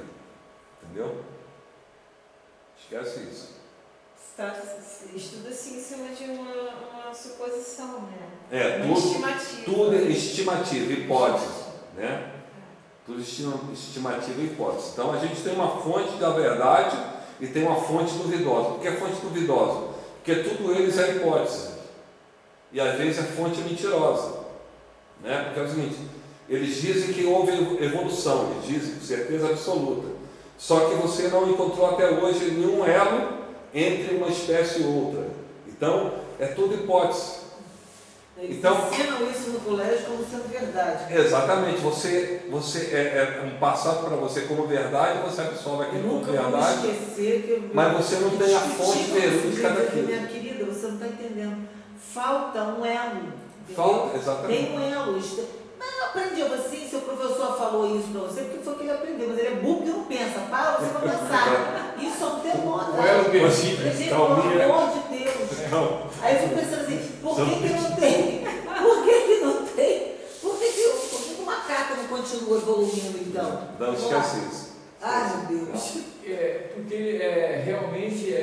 Entendeu? Esquece isso. Estuda-se em cima de uma suposição, né? Uma Tudo estimativa. Tudo é estimativa, hipótese. Né? Tudo estimativa e hipótese. Então, a gente tem uma fonte da verdade e tem uma fonte duvidosa. Por que é fonte duvidosa? Porque tudo eles é hipótese. E às vezes a fonte é mentirosa. Né? Porque é o seguinte, eles dizem que houve evolução, eles dizem com certeza absoluta. Só que você não encontrou até hoje nenhum elo entre uma espécie e outra. Então, é tudo hipótese. Eles Então, ensinam isso no colégio como sendo verdade. Exatamente. Você passado para você como verdade, você absorve aquilo como Nunca verdade. vou esquecer que Mas você não tem a fonte verídica daquilo. Minha querida, você não está entendendo. Falta um elo. Falta, exatamente. Tem um elo. Mas não aprendeu assim, seu professor falou isso para você, porque foi que ele aprendeu. Mas ele é burro que não pensa. Para você não pensar. Isso é um temor. O elo versível. Gente, pelo amor de Deus. Aí eu fico pensando assim, por que não tem? Por que não tem? Por que o macaco não continua evoluindo então? Não esquece isso. Ai, meu Deus. Porque realmente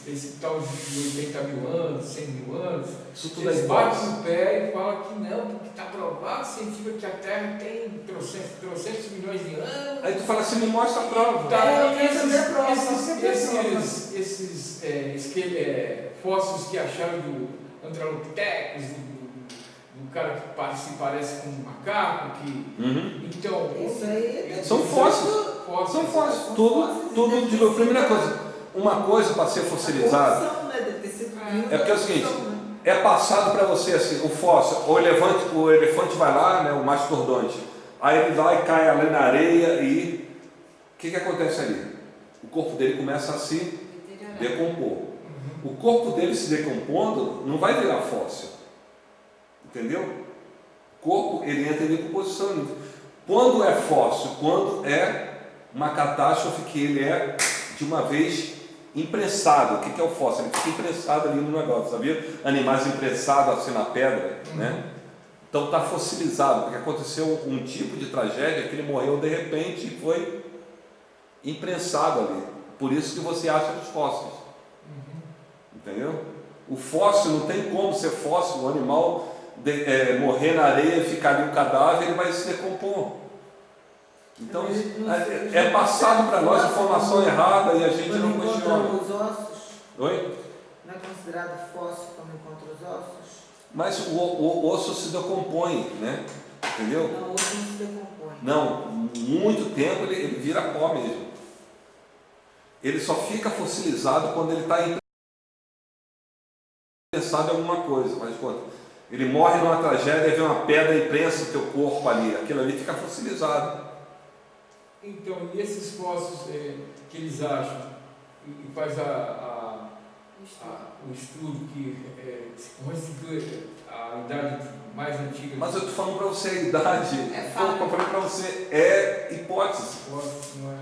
esse tal de 80.000 anos, 100.000 anos, Isso tudo é eles batem hipótese. no pé e falam que não, porque está provado científico que a Terra tem trocentos milhões de anos. Aí tu fala assim, me mostra a prova. Eu quero saber a prova. Esses fósseis que acharam do Australopithecus, do cara que se parece com um macaco, que... Então, Isso aí São fósseis. São fósseis. Tudo de novo. Primeira coisa, uma coisa para ser fossilizada é porque é o seguinte, é passado para você assim, o fóssil, o elefante vai lá, né, o mastodonte, aí ele vai e cai ali na areia e o que acontece ali? O corpo dele começa a se decompor. O corpo dele se decompondo não vai virar fóssil, entendeu? O corpo ele entra em decomposição. Quando é fóssil, quando é uma catástrofe que ele é de uma vez imprensado. O que é o fóssil? Ele fica imprensado ali no negócio, sabia? Animais imprensados assim na pedra, né? Então está fossilizado, porque aconteceu um tipo de tragédia que ele morreu de repente e foi imprensado ali. Por isso que você acha os fósseis. Entendeu? O fóssil não tem como ser fóssil, o animal morrer na areia e ficar ali um cadáver, ele vai se decompor. Então é passado para nós informação errada e a gente não questiona. Os ossos? Oi? Não é considerado fóssil quando encontra os ossos? Mas o osso se decompõe, né? Entendeu? Não, o osso não se decompõe. Não, muito tempo ele vira pó mesmo. Ele só fica fossilizado quando ele está imprensado em alguma coisa. Mas quando ele morre numa tragédia e vem uma pedra e prensa o teu corpo ali, aquilo ali fica fossilizado. Então, e esses fósseis que eles acham e faz o estudo que constitui a idade mais antiga? Mas eu estou falando para você a idade. É fato. Como eu falei para você, é hipótese. Não é...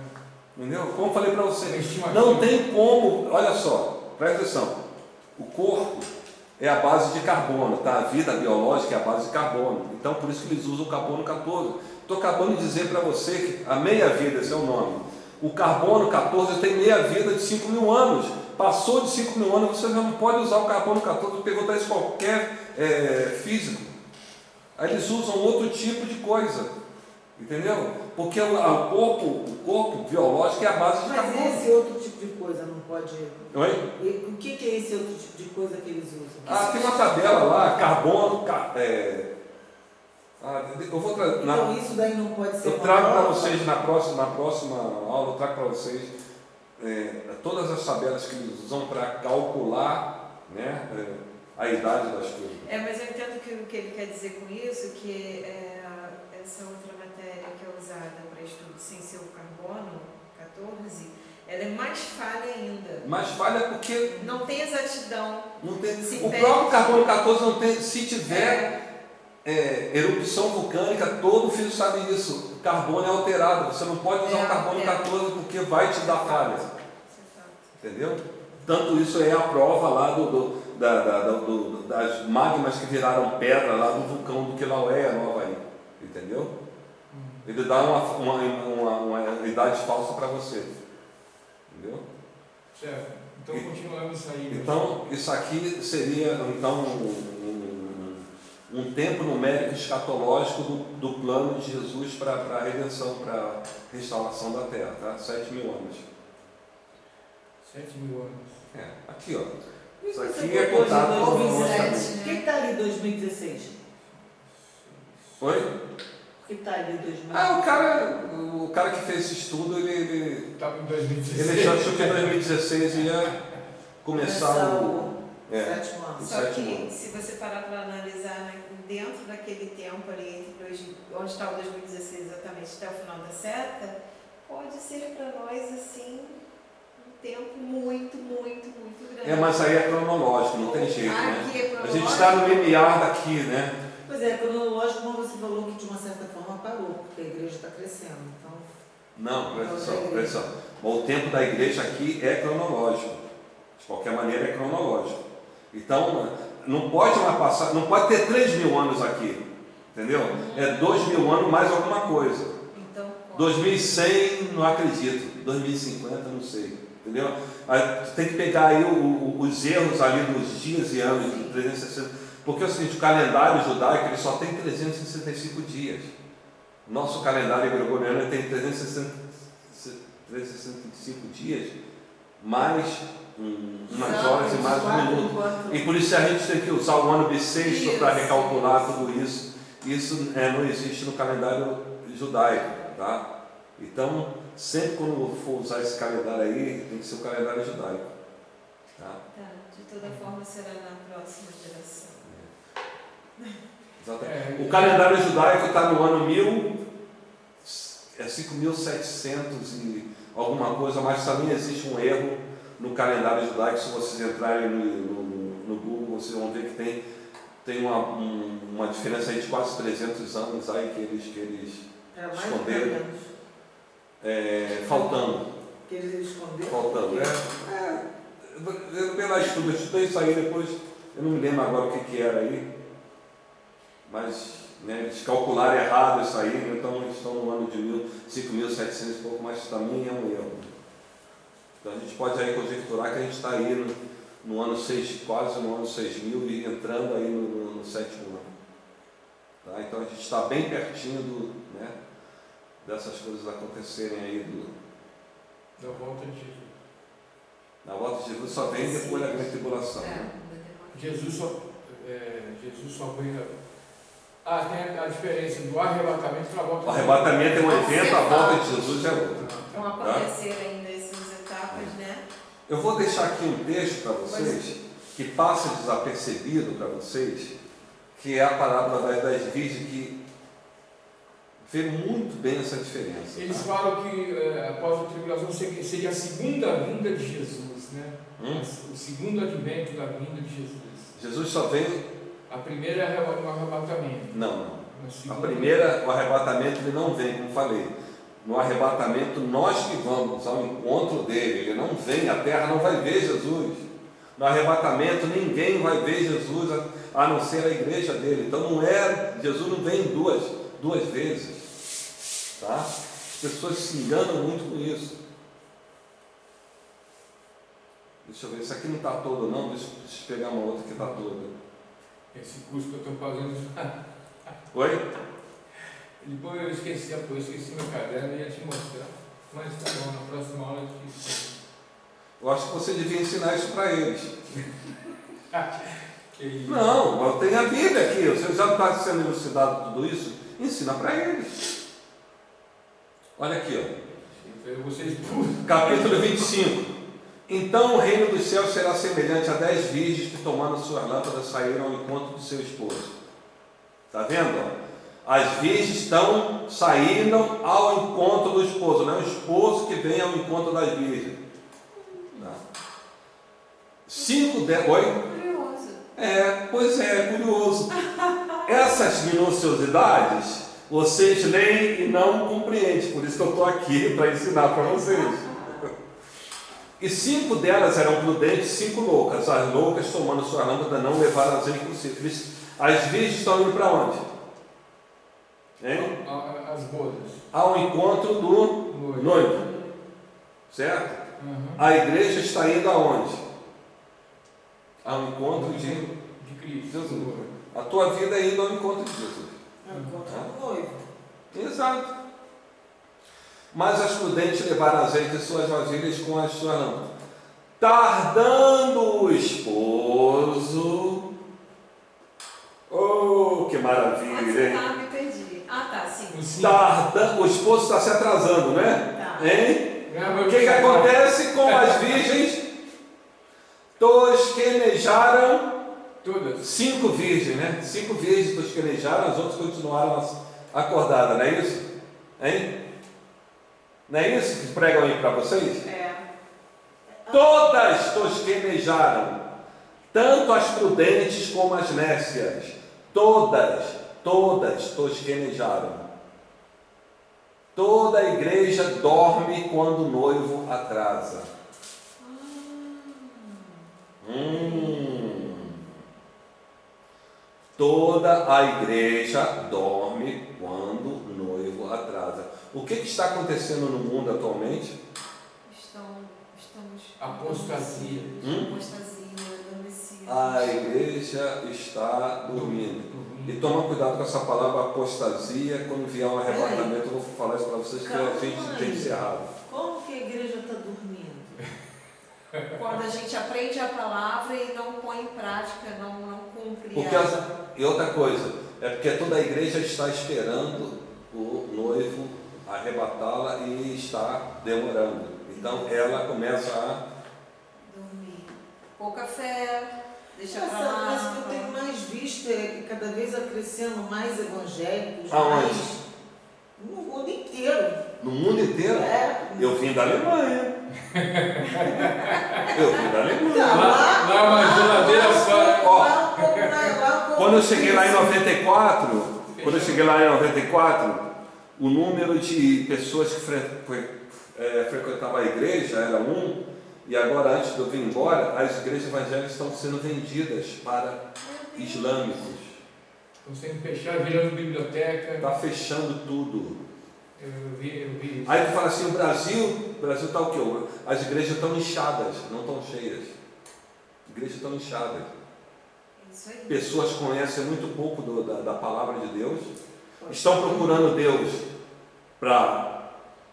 Entendeu? Como eu falei para você, estimativa. não tem como. Olha só, presta atenção. O corpo é a base de carbono, tá? A vida biológica é a base de carbono. Então, por isso que eles usam o carbono 14. Estou acabando de dizer para você que a meia-vida, esse é o nome. O carbono 14 tem meia-vida de 5.000 anos. Passou de 5.000 anos, você já não pode usar o carbono 14. Vou perguntar isso a qualquer físico. Aí eles usam outro tipo de coisa. Entendeu? Porque o corpo biológico é a base de Mas carbono. esse outro tipo de coisa não pode... Oi? O que é esse outro tipo de coisa que eles usam? Tem uma tabela lá, carbono... eu vou trazer... Então isso daí não pode ser... Eu trago para vocês na próxima aula, eu trago para vocês todas as tabelas que eles usam para calcular, né, a idade das coisas. Mas eu entendo que o que ele quer dizer com isso, que essa outra matéria que é usada para estudo sem ser o carbono 14, ela é mais falha ainda. Mais falha porque não tem exatidão. Não tem, o próprio carbono 14 não tem, se tiver erupção vulcânica, todo físico sabe isso. O carbono é alterado, você não pode usar o carbono 14 porque vai te dar falha. Entendeu? Tanto isso é a prova lá das magmas que viraram pedra lá do vulcão do Kilauea, no Havaí. Entendeu? Ele dá uma idade falsa para você. Entendeu? Certo. Então continuamos isso aí. Então, isso aqui seria então um tempo numérico escatológico do plano de Jesus para a redenção, para a restauração da Terra, tá? 7.000 anos. 7.000 anos. Aqui, ó. Isso Você aqui é propôs contado em por 2017. O que está ali em 2016? Oi? O que está ali em 2016? O cara que fez esse estudo, ele Estava em 2016. ele achou que em 2016 ia começar o sétimo ano. Só que, se você parar para analisar, dentro daquele tempo ali, onde está o 2016 exatamente, até o final da seta, pode ser para nós, assim, um tempo muito, muito, muito grande. mas aí é cronológico, não tem jeito, né? Aqui é A cronológico. gente está no limiar daqui, né? Pois é, cronológico, como você falou que de uma certa forma parou, porque a igreja está crescendo. Então, Não, presta atenção. O tempo da igreja aqui é cronológico. De qualquer maneira é cronológico. Então, não pode não pode ter 3.000 anos aqui. Entendeu? É 2.000 anos mais alguma coisa. Então, 2100, não acredito. 2050, não sei. Entendeu? Aí, tem que pegar aí os erros ali dos dias e anos de 360. Porque é o seguinte, o calendário judaico ele só tem 365 dias. Nosso calendário gregoriano tem 365 dias, mais umas horas e mais um minuto. E por isso a gente tem que usar o ano bissexto para recalcular tudo isso. Isso não existe no calendário judaico, tá? Então, sempre quando for usar esse calendário aí, tem que ser o calendário judaico. Tá? Tá, de toda forma será na próxima geração. Exatamente. O calendário judaico está no ano 5.700 e alguma coisa, mas também existe um erro no calendário judaico. Se vocês entrarem no Google, vocês vão ver que tem uma diferença aí de quase 300 anos aí que eles esconderam. Faltando. Que eles esconderam? Faltando, pela eu estudei isso aí depois, eu não me lembro agora o que era aí, mas eles calcularam errado isso aí, então eles estão no ano de 5.700 e pouco, mas também é um erro. Então a gente pode aí conjecturar que a gente está aí no ano 6, quase no ano 6.000 e entrando aí no 7º ano. Tá? Então a gente está bem pertinho dessas coisas acontecerem aí da volta de Jesus. Na volta de Jesus só vem depois da grande tribulação. Jesus só vem. Tem a diferença do arrebatamento para a volta de Jesus. O arrebatamento é um evento, a volta de Jesus é outro. Vão acontecer ainda essas etapas, né? Eu vou deixar aqui um texto para vocês que passa desapercebido para vocês, que é a parábola das virgens, que vê muito bem essa diferença. Eles falam que após a tribulação seria a segunda vinda de Jesus, né? O segundo advento da vinda de Jesus. Jesus só vem. A primeira é o arrebatamento. Não. A primeira, o arrebatamento, ele não vem, como falei. No arrebatamento, nós que vamos ao encontro dele. Ele não vem, a terra não vai ver Jesus. No arrebatamento, ninguém vai ver Jesus, a não ser a igreja dele. Então, Jesus não vem duas vezes. Tá? As pessoas se enganam muito com isso. Deixa eu ver, isso aqui não está todo não, deixa eu pegar uma outra que está toda. Esse curso que eu estou fazendo. Oi? Depois eu esqueci meu caderno e ia te mostrar. Mas tá bom, na próxima aula eu te... Eu acho que você devia ensinar isso para eles. Que isso? Não, tem a Bíblia aqui, você já está sendo elucidado tudo isso, ensina para eles. Olha aqui, ó. Capítulo 25. Então o reino dos céus será semelhante a 10 virgens que, tomando suas lâmpadas, saíram ao encontro de seu esposo. Está vendo? As virgens saíram ao encontro do esposo, não é o esposo que vem ao encontro das virgens. Tá? 5 delas. Oi? Curioso. Pois é curioso. Essas minuciosidades vocês leem e não compreendem, por isso que eu estou aqui para ensinar para vocês. E 5 delas eram prudentes, 5 loucas. As loucas, tomando sua lâmpada, não levaram azeite consigo. As virgens estão indo para onde? Hein? As bodas. Ao encontro do noivo. Certo? A igreja está indo aonde? Ao encontro de Cristo. Jesus. A tua vida é indo ao encontro de Jesus. Ao encontro do noivo. Exato. Mas as prudentes levaram azeite em suas vasilhas com as suas lâmpadas. Tardando o esposo. Oh, que maravilha, hein? Me perdi. Tá, sim. O esposo está se atrasando, né? Tá. Hein? O que acontece com as virgens? Tosquenejaram. Todas. 5 virgens, né? 5 virgens tosquenejaram, as outras continuaram acordadas, não é isso? Hein? Não é isso que pregam aí para vocês? Todas tosquenejaram, tanto as prudentes como as nécias. Todas tosquenejaram. Toda a igreja dorme quando o noivo atrasa. Toda a igreja dorme quando o noivo atrasa. O que está acontecendo no mundo atualmente? Estamos... Apostasia. A igreja está dormindo. E toma cuidado com essa palavra apostasia. Quando vier um arrebatamento, eu vou falar isso para vocês, que a gente tem que ser errado. Como que a igreja está dormindo? Quando a gente aprende a palavra e não põe em prática, não cumpre Porque e outra coisa, é porque toda a igreja está esperando o noivo arrebatá-la e está demorando. Então ela começa a dormir. Pouca fé, deixa pra Mas lá. o que eu tenho mais visto é que cada vez acrescendo mais evangélicos, Aonde? mais no mundo inteiro. no mundo inteiro. É. Eu vim da Alemanha. Eu vim da Alemanha. Lá uma geladeira só. Ó, quando eu cheguei lá em 94, o número de pessoas que frequentavam a igreja era 1, e agora, antes de eu vir embora, as igrejas evangélicas estão sendo vendidas para islâmicos. Estão sendo fechados, virando biblioteca. Está fechando tudo. Eu vi isso. Aí tu fala assim, o Brasil está o quê? As igrejas estão inchadas, não estão cheias. Igrejas estão inchadas. Isso aí. Pessoas conhecem muito pouco da palavra de Deus, estão procurando Deus para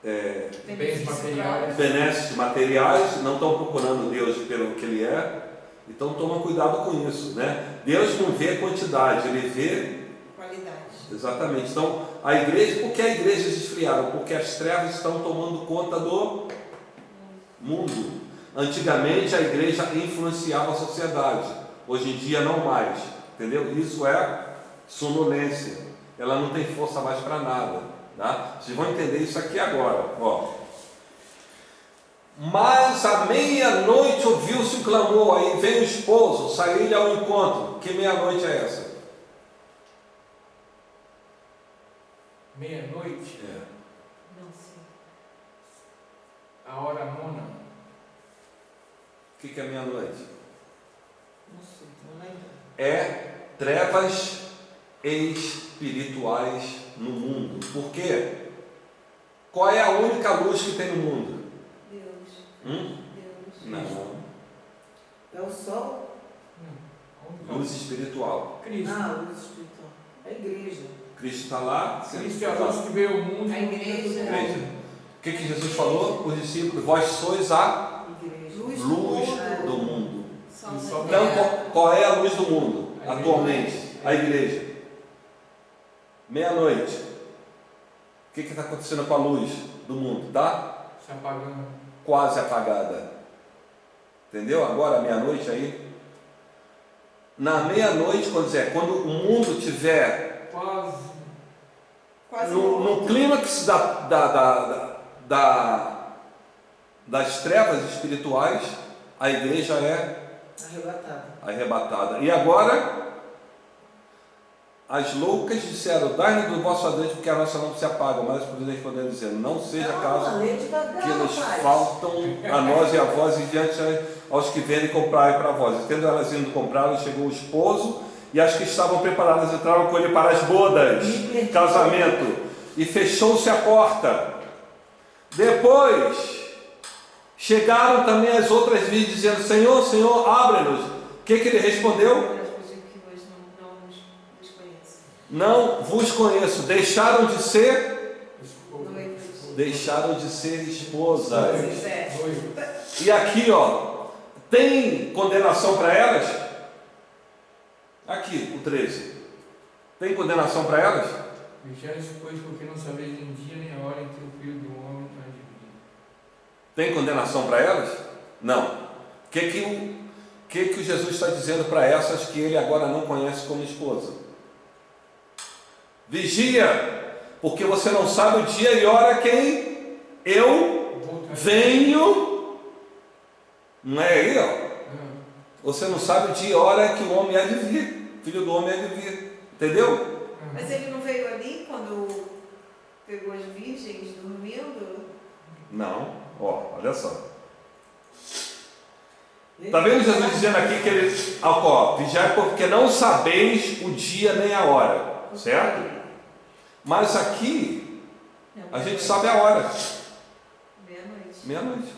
Bens materiais. benesses materiais, não estão procurando Deus pelo que Ele é. Então toma cuidado com isso, né? Deus não vê quantidade, Ele vê Qualidade. exatamente. Então a igreja, por que as igrejas esfriaram? Porque as trevas estão tomando conta do mundo. Antigamente a igreja influenciava a sociedade, hoje em dia não mais, entendeu? Isso é sonolência, ela não tem força mais para nada, tá? Vocês vão entender isso aqui agora, ó. Mas à meia-noite ouviu-se um clamor, aí vem o esposo, saiu-lhe ao encontro. Que meia-noite é essa? Meia-noite, Não sei. a hora nona. O que é meia-noite? Não sei, não lembro. É trevas espirituais no mundo. Por quê? Qual é a única luz que tem no mundo? Deus. Deus. Deus. Não. É o sol? Luz espiritual. Cristo. Ah, luz espiritual. É a igreja. Cristo está lá. Cristo é a luz que veio ao mundo. A igreja. Igreja. O que Jesus falou? Os discípulos, vós sois a Igreja. Luz luz do do mundo. mundo. Sol da Então, terra. qual é a luz do mundo A igreja. atualmente? A igreja. Meia-noite. O que está acontecendo com a luz do mundo? Está Se apagando. quase apagada. Entendeu? Agora, meia-noite aí. Na meia-noite, quando o mundo tiver Quase no clímax das trevas espirituais, a igreja é Arrebatada. arrebatada. E agora, as loucas disseram: dai-nos do vosso azeite, porque a nossa não se apaga. Mas os prudentes podendo dizer: não seja caso lê devagar, que nos rapaz. faltam a nós e a vós, e diante aos que vendem comprar para vós. E tendo elas indo comprar, chegou o esposo, e as que estavam preparadas entraram com ele para as bodas, casamento, e fechou-se a porta. Depois chegaram também as outras virgens, dizendo: Senhor, Senhor, abre-nos. O que ele respondeu? As pessoas que hoje não nos conhecem. Não vos conheço. Deixaram de ser esposas. Noivo. E aqui, ó, tem condenação para elas? Aqui, o 13. Tem condenação para elas? Vigiai-se, pois, porque não sabeis nem dia nem a hora em que o Filho do Homem há de vir. Tem condenação para elas? Não. O que o Jesus está dizendo para essas que ele agora não conhece como esposa? Vigia, porque você não sabe o dia e hora quem eu venho. Não é aí, ó? Você não sabe o dia e hora que o homem há de vir, filho do homem há de vir, entendeu? Mas ele não veio ali quando pegou as virgens dormindo? Não, ó, olha só. Está vendo Jesus dizendo aqui que ele, ó, vigiai porque não sabeis o dia nem a hora, certo? Mas aqui a gente sabe a hora, Meia-noite. meia-noite.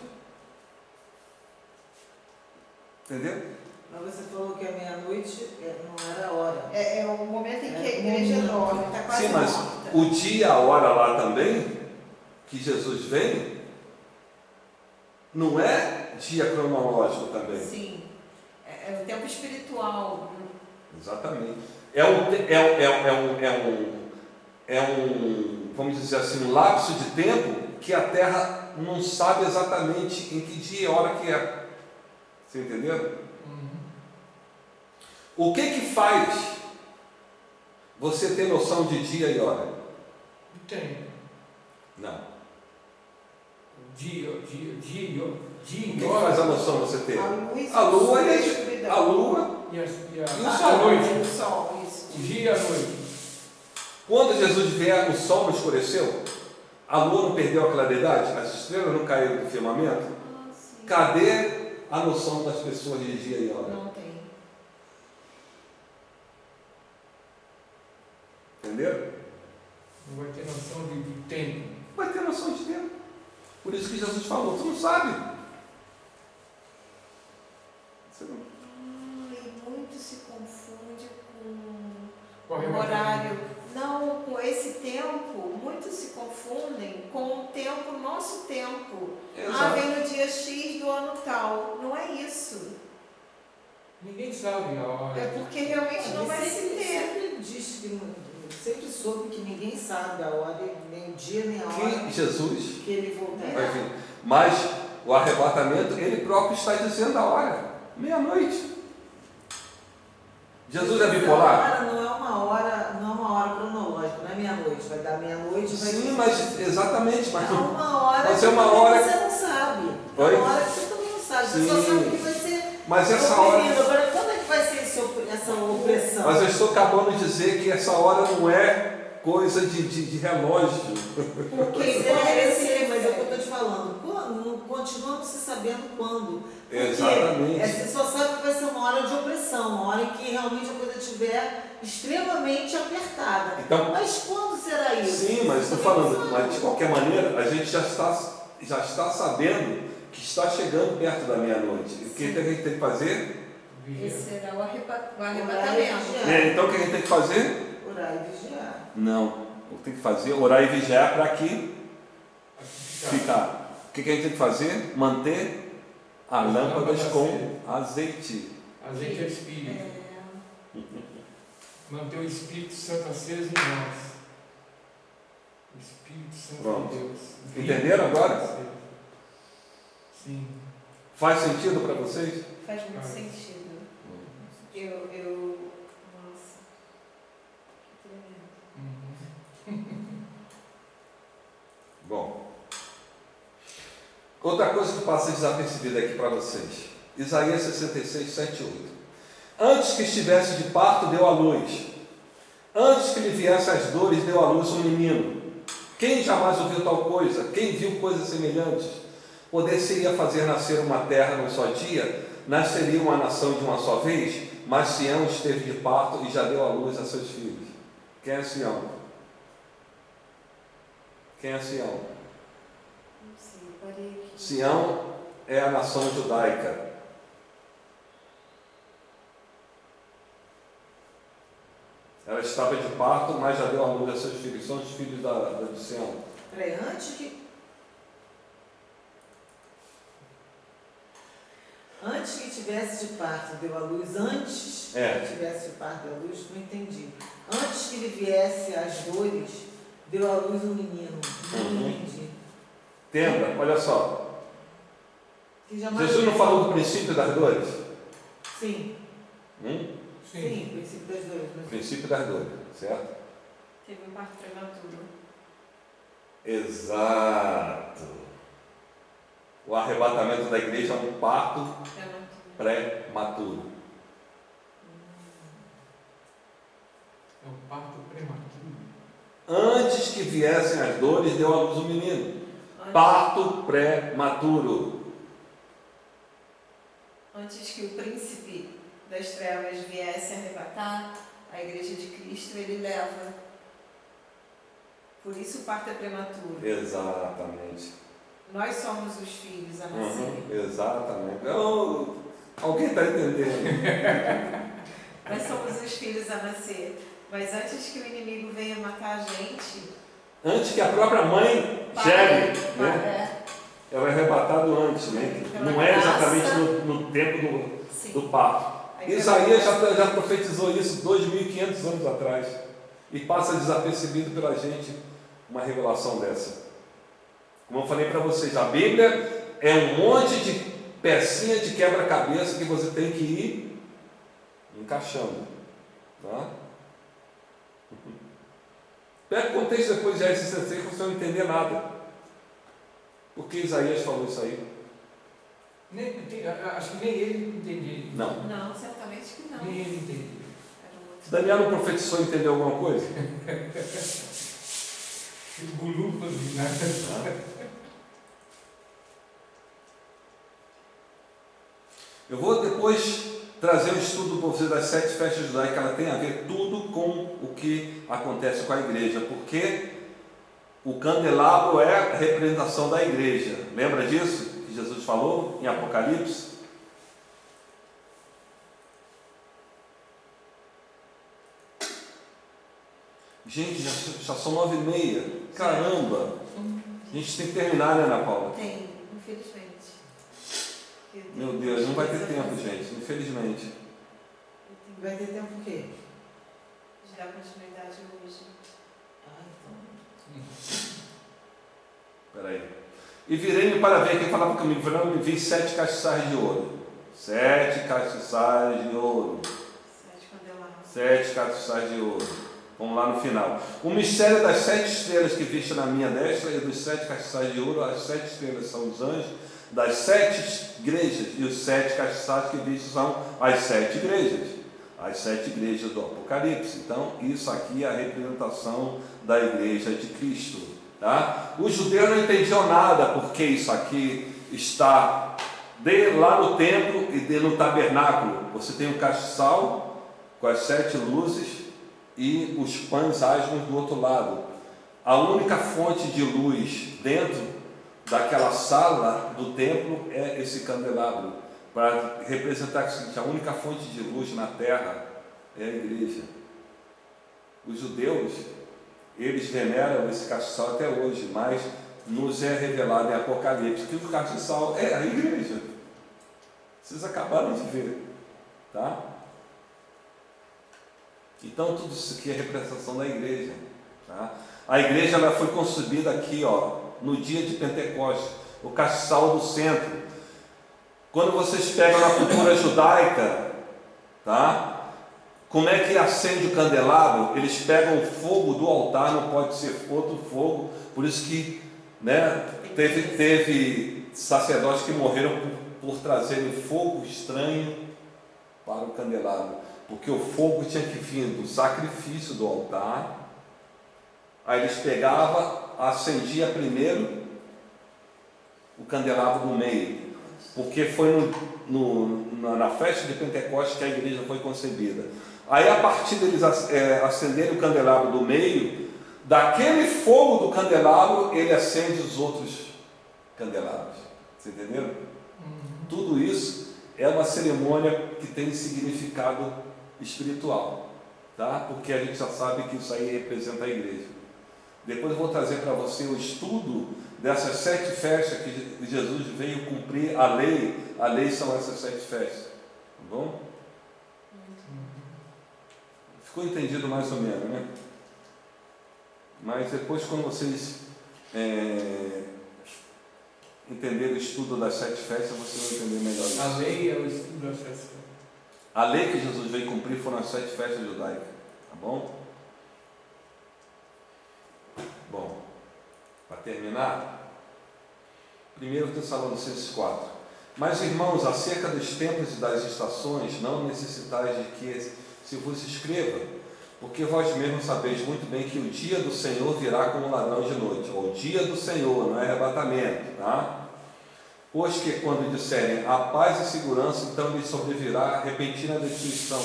Entendeu? Mas você falou que a meia-noite não era a hora. É o momento em que a igreja dorme, está quase Sim, mas morta. o dia, a hora lá também, que Jesus vem, Não é dia cronológico também. Sim. É o tempo espiritual. Exatamente. Vamos dizer assim, um lapso de tempo que a Terra não sabe exatamente em que dia e hora que é. Você entendeu? O que faz você ter noção de dia e hora? Tem. Não. Dia O que e hora. faz a noção você ter? A luz, A lua e e a a escuridão. lua E e a o sol. noite. O sol, isso. O dia e a noite. Quando Jesus vier, o sol não escureceu? A lua não perdeu a claridade? As estrelas não caíram do firmamento? Sim. Cadê a noção das pessoas de dia e hora? Não tem. Entendeu? Não vai ter noção de tempo. Vai ter noção de tempo. Por isso que Jesus falou, tu não sabe. Você não... E muito se confunde Com a com o arrebatamento. horário. Não, com esse tempo, muitos se confundem com o tempo, nosso tempo. Exato. Vem no dia X do ano tal. Não é isso. Ninguém sabe a hora. É porque realmente não vai se ter. Sempre diz que sempre soube que ninguém sabe a hora, nem o dia, nem a hora Que Jesus que ele voltar. vai vir. Mas o arrebatamento, ele próprio está dizendo a hora. Meia-noite. Jesus é bipolar? Não é uma hora cronológica, não é meia-noite, vai dar meia-noite, vai Sim, mas exatamente. Mas é uma hora Mas que é uma também hora- você não sabe. É Oi? uma hora que você também não sabe. Você só Sim. sabe que vai ser Mas essa hora. oprimido. Agora, quando é que vai ser essa opressão? Mas eu estou acabando de dizer que essa hora não é coisa de relógio. Porque Pois quando é, eu esse- sei, mas é o que eu estou te falando. Quando? Continuamos se sabendo quando. Porque Exatamente. você só sabe que vai ser uma hora de opressão, uma hora em que realmente a coisa estiver extremamente apertada. Então, Mas quando será isso? sim, mas estou Você falando, não mas sabe. de qualquer maneira, a gente já está sabendo que está chegando perto da meia-noite. E o que a gente tem que fazer? Vigia. Esse será o Orar e arrebatamento. vigiar. Então o que a gente tem que fazer? Orar e vigiar. Não. Tem que fazer orar e vigiar para que ficar. O que a gente tem que fazer? Manter as As lâmpadas lâmpadas com azeite. Azeite é Espírito. É, Manter o Espírito Santo aceso em nós. O Espírito Santo Pronto. de Deus. Entenderam agora? Aceso. Sim. Faz sentido para vocês? faz muito Faz. sentido. Nossa. Que tremendo. Bom. Outra coisa que passa desapercebida aqui para vocês. Isaías 66, 7 e 8. Antes que estivesse de parto, deu à luz. Antes que lhe viessem as dores, deu à luz um menino. Quem jamais ouviu tal coisa? Quem viu coisas semelhantes? Poder-se-ia fazer nascer uma terra num só dia? Nasceria uma nação de uma só vez? Mas Sião esteve de parto e já deu à luz a seus filhos. Quem é Sião? Quem é Sião? Não sei, eu parei aqui. Sião é a nação judaica. Ela estava de parto, mas já deu à luz a seus filhos. São os filhos de Sião. Peraí, antes que tivesse de parto, deu à luz. Antes É. que tivesse de parto, deu à luz, não entendi. Antes que lhe viesse as dores, deu à luz um menino. Não Uhum. entendi. Entenda, olha só. Que jamais Jesus não falou do princípio das dores? Sim, Sim. o princípio das dores. Mas... Princípio das dores, certo? Teve um parto prematuro. Exato. O arrebatamento da igreja é um parto Prematuro. pré-maturo. É um parto prematuro. Antes que viessem as dores, deu à luz um menino. Parto pré-maturo. Antes que o príncipe das trevas viesse arrebatar a igreja de Cristo, ele leva. Por isso o parto é prematuro. Exatamente. Nós somos os filhos a nascer. Exatamente. Então, alguém está entendendo? Nós somos os filhos a nascer. Mas antes que o inimigo venha matar a gente, Antes que a própria mãe gere, né? ela é arrebatado antes, né? Não é exatamente no tempo do parto. Isaías já profetizou isso 2.500 anos atrás e passa desapercebido pela gente uma revelação dessa. Como eu falei para vocês, a Bíblia é um monte de pecinha de quebra-cabeça que você tem que ir encaixando, tá? Pega o contexto depois de Isaías 66 para você não entender nada. Por que Isaías falou isso aí? Acho que nem ele entendia. Não. Não, certamente que não. Nem ele entendia. Daniel não profetizou e entendeu alguma coisa? Gulufas, né? Eu vou depois trazer um estudo para você das 7 festas judaicas, ela tem a ver tudo com o que acontece com a igreja, porque o candelabro é a representação da igreja. Lembra disso que Jesus falou em Apocalipse? Gente, já são 9h30. Caramba! A gente tem que terminar, né, Ana Paula? Tem, infelizmente. Meu Deus, não vai ter tempo, gente, infelizmente. Vai ter tempo o quê? De dar continuidade hoje. Ah, então. Espera aí. E virei-me para ver, quem falava comigo, Fernando, me vi 7 castiçais de ouro. 7 castiçais de ouro. 7 candelabros. 7 castiçais de ouro. Vamos lá no final. O mistério das 7 estrelas que viste na minha destra e dos 7 castiçais de ouro, as 7 estrelas são os anjos das 7 igrejas, e os 7 castiçais que viste são as 7 igrejas. As 7 igrejas do Apocalipse. Então, isso aqui é a representação da igreja de Cristo. Tá? Os judeus não entendiam nada porque isso aqui está lá no templo e no tabernáculo. Você tem um castiçal com as 7 luzes e os pães asmos do outro lado. A única fonte de luz dentro daquela sala do templo é esse candelabro, para representar que a única fonte de luz na terra é a igreja. Os judeus, eles veneram esse castiçal até hoje, mas nos é revelado em Apocalipse que o castiçal é a igreja. Vocês acabaram de ver, tá? Então tudo isso aqui é representação da igreja, tá? A igreja ela foi concebida aqui, ó, no dia de Pentecostes, o castiçal do centro. Quando vocês pegam na cultura judaica, tá? Como é que acende o candelabro? Eles pegam o fogo do altar, não pode ser outro fogo, por isso que, né, teve sacerdotes que morreram por trazerem fogo estranho para o candelabro, porque o fogo tinha que vir do sacrifício do altar. Aí eles pegavam, acendia primeiro o candelabro do meio, porque foi na festa de Pentecostes que a igreja foi concebida. Aí a partir deles acenderem o candelabro do meio, daquele fogo do candelabro ele acende os outros candelabros. Você entendeu? Tudo isso é uma cerimônia que tem significado espiritual, tá? Porque a gente já sabe que isso aí representa a igreja. Depois eu vou trazer para você o estudo dessas 7 festas que Jesus veio cumprir a lei. A lei são essas 7 festas, tá bom? Ficou entendido mais ou menos, né? Mas depois, quando vocês entenderem o estudo das 7 festas, vocês vão entender melhor isso. A lei é o estudo das 7 festas. A lei que Jesus veio cumprir foram as 7 festas judaicas, tá bom? Bom, para terminar, 1 Tessalonicenses 4. Mas, irmãos, acerca dos tempos e das estações, não necessitais de que se vos escreva, porque vós mesmos sabeis muito bem que o dia do Senhor virá como ladrão de noite. O dia do Senhor, não é arrebatamento, tá? Pois que quando disserem a paz e segurança, então lhes sobrevirá a repentina destruição,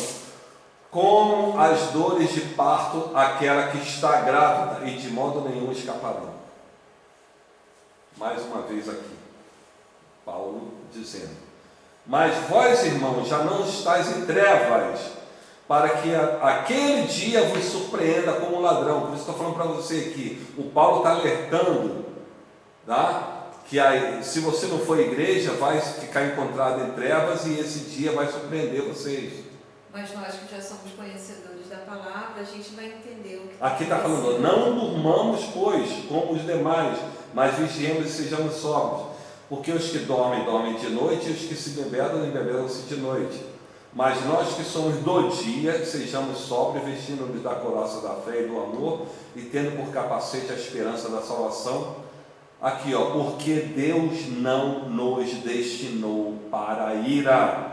como as dores de parto aquela que está grávida, e de modo nenhum escaparão. Mais uma vez aqui, Paulo dizendo: mas vós, irmãos, já não estáis em trevas, para que aquele dia vos surpreenda como ladrão. Por isso estou falando para você aqui, o Paulo está alertando, tá? que aí, se você não for igreja, vai ficar encontrado em trevas e esse dia vai surpreender vocês. Mas nós que já somos conhecedores da palavra, a gente vai entender o que Aqui está falando, não durmamos, pois, como os demais, mas vigiemos e sejamos sóbrios. Porque os que dormem, dormem de noite, e os que se embebedam, embebedam-se de noite. Mas nós que somos do dia, sejamos sóbrios, vestindo-nos da couraça da fé e do amor, e tendo por capacete a esperança da salvação. Aqui, ó, porque Deus não nos destinou para a ira,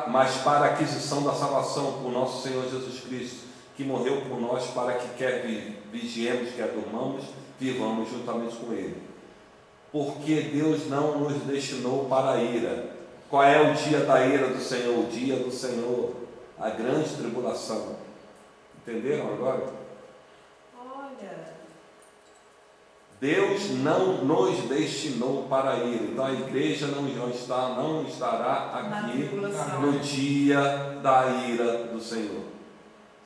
mas para a aquisição da salvação por nosso Senhor Jesus Cristo, que morreu por nós, para que quer vigiemos, quer durmamos, vivamos juntamente com Ele. Porque Deus não nos destinou para a ira. Qual é o dia da ira do Senhor? O dia do Senhor, a grande tribulação. Entenderam agora? Olha, Deus não nos destinou para a ira. Então a igreja não estará na aqui tribulação. no dia da ira do Senhor.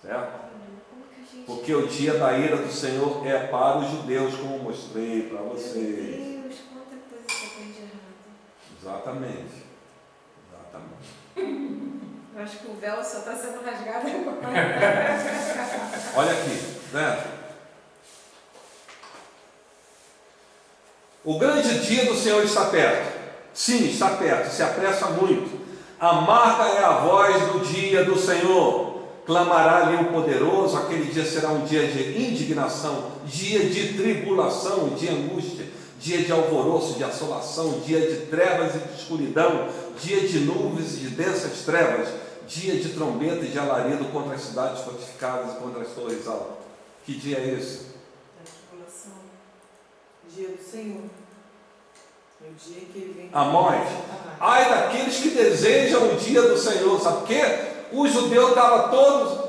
Certo? Como que a gente... Porque o dia da ira do Senhor é para os judeus, como eu mostrei para vocês. Meu Deus, quanta coisa que eu aprendi errado. Exatamente. Eu acho que o véu só está sendo rasgado agora. Olha aqui, né? O grande dia do Senhor está perto. Sim, está perto, se apressa muito. Amarga é a voz do dia do Senhor. Clamará ali o poderoso. Aquele dia será um dia de indignação, dia de tribulação, de angústia, dia de alvoroço, de assolação, dia de trevas e de escuridão, dia de nuvens e de densas trevas, dia de trombeta e de alarido contra as cidades fortificadas e contra as torres altas. Que dia é esse? Da tribulação. Dia do Senhor. É o dia que ele vem. Amós. Ai daqueles que desejam o dia do Senhor. Sabe por quê? Os judeus estavam todos.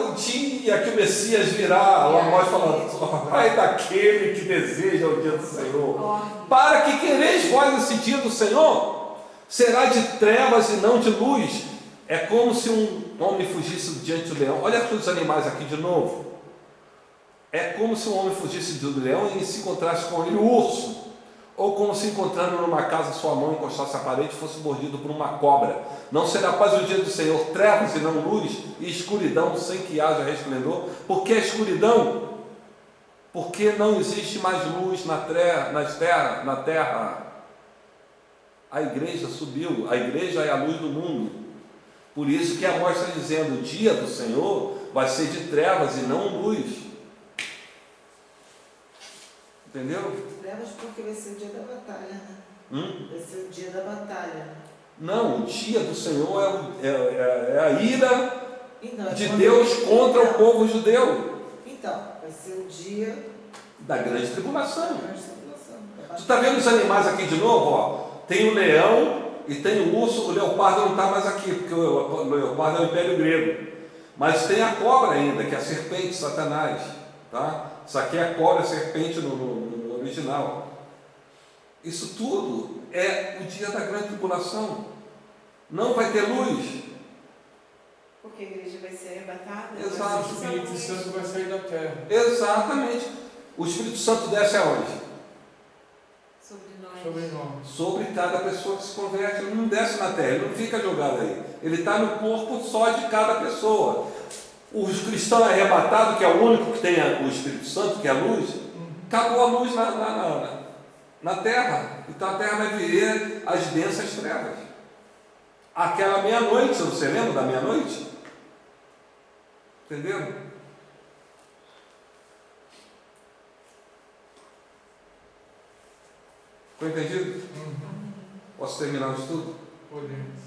O dia que o Messias virá. O Amós falando. Ai daquele que deseja o dia do Senhor. Para que quereis vós esse dia do Senhor? Será de trevas e não de luz. É como se um homem fugisse diante do leão. Olha os animais aqui de novo. É como se um homem fugisse do leão e se encontrasse com ele o urso. Ou como se encontrando numa casa sua mão encostasse a parede e fosse mordido por uma cobra. Não será paz o dia do Senhor, trevas e não luz, e escuridão sem que haja resplendor. Por que a escuridão? Porque não existe mais luz na terra. A igreja subiu, a igreja é a luz do mundo. Por isso que Amós está dizendo, o dia do Senhor vai ser de trevas e não luz. Entendeu? Trevas porque vai ser o dia da batalha, né? Vai ser o dia da batalha. Não, o dia do Senhor é a ira Então, de Deus contra o povo judeu. Então, vai ser o dia Da grande tribulação. da grande tribulação. Tu está vendo os animais aqui de novo? Ó? Tem o leão e tem o urso. O leopardo não está mais aqui, porque o leopardo é o Império Grego. Mas tem a cobra ainda, que é a serpente, Satanás. Tá? Isso aqui é a cobra, a serpente no original. Isso tudo é o dia da grande tribulação. Não vai ter luz. Porque a igreja vai ser arrebatada. Exato. O Espírito Santo vai sair da terra. Exatamente. O Espírito Santo desce aonde? Sobre nós. Sobre nós. Sobre cada pessoa que se converte. Ele não desce na terra, ele não fica jogado aí. Ele está no corpo só de cada pessoa. Os cristãos arrebatados, que é o único que tem o Espírito Santo, que é a luz, acabou a luz na terra. Então a terra vai viver as densas trevas. Aquela meia-noite, você lembra da meia-noite? Entendeu? Ficou entendido? Posso terminar o estudo? Podemos.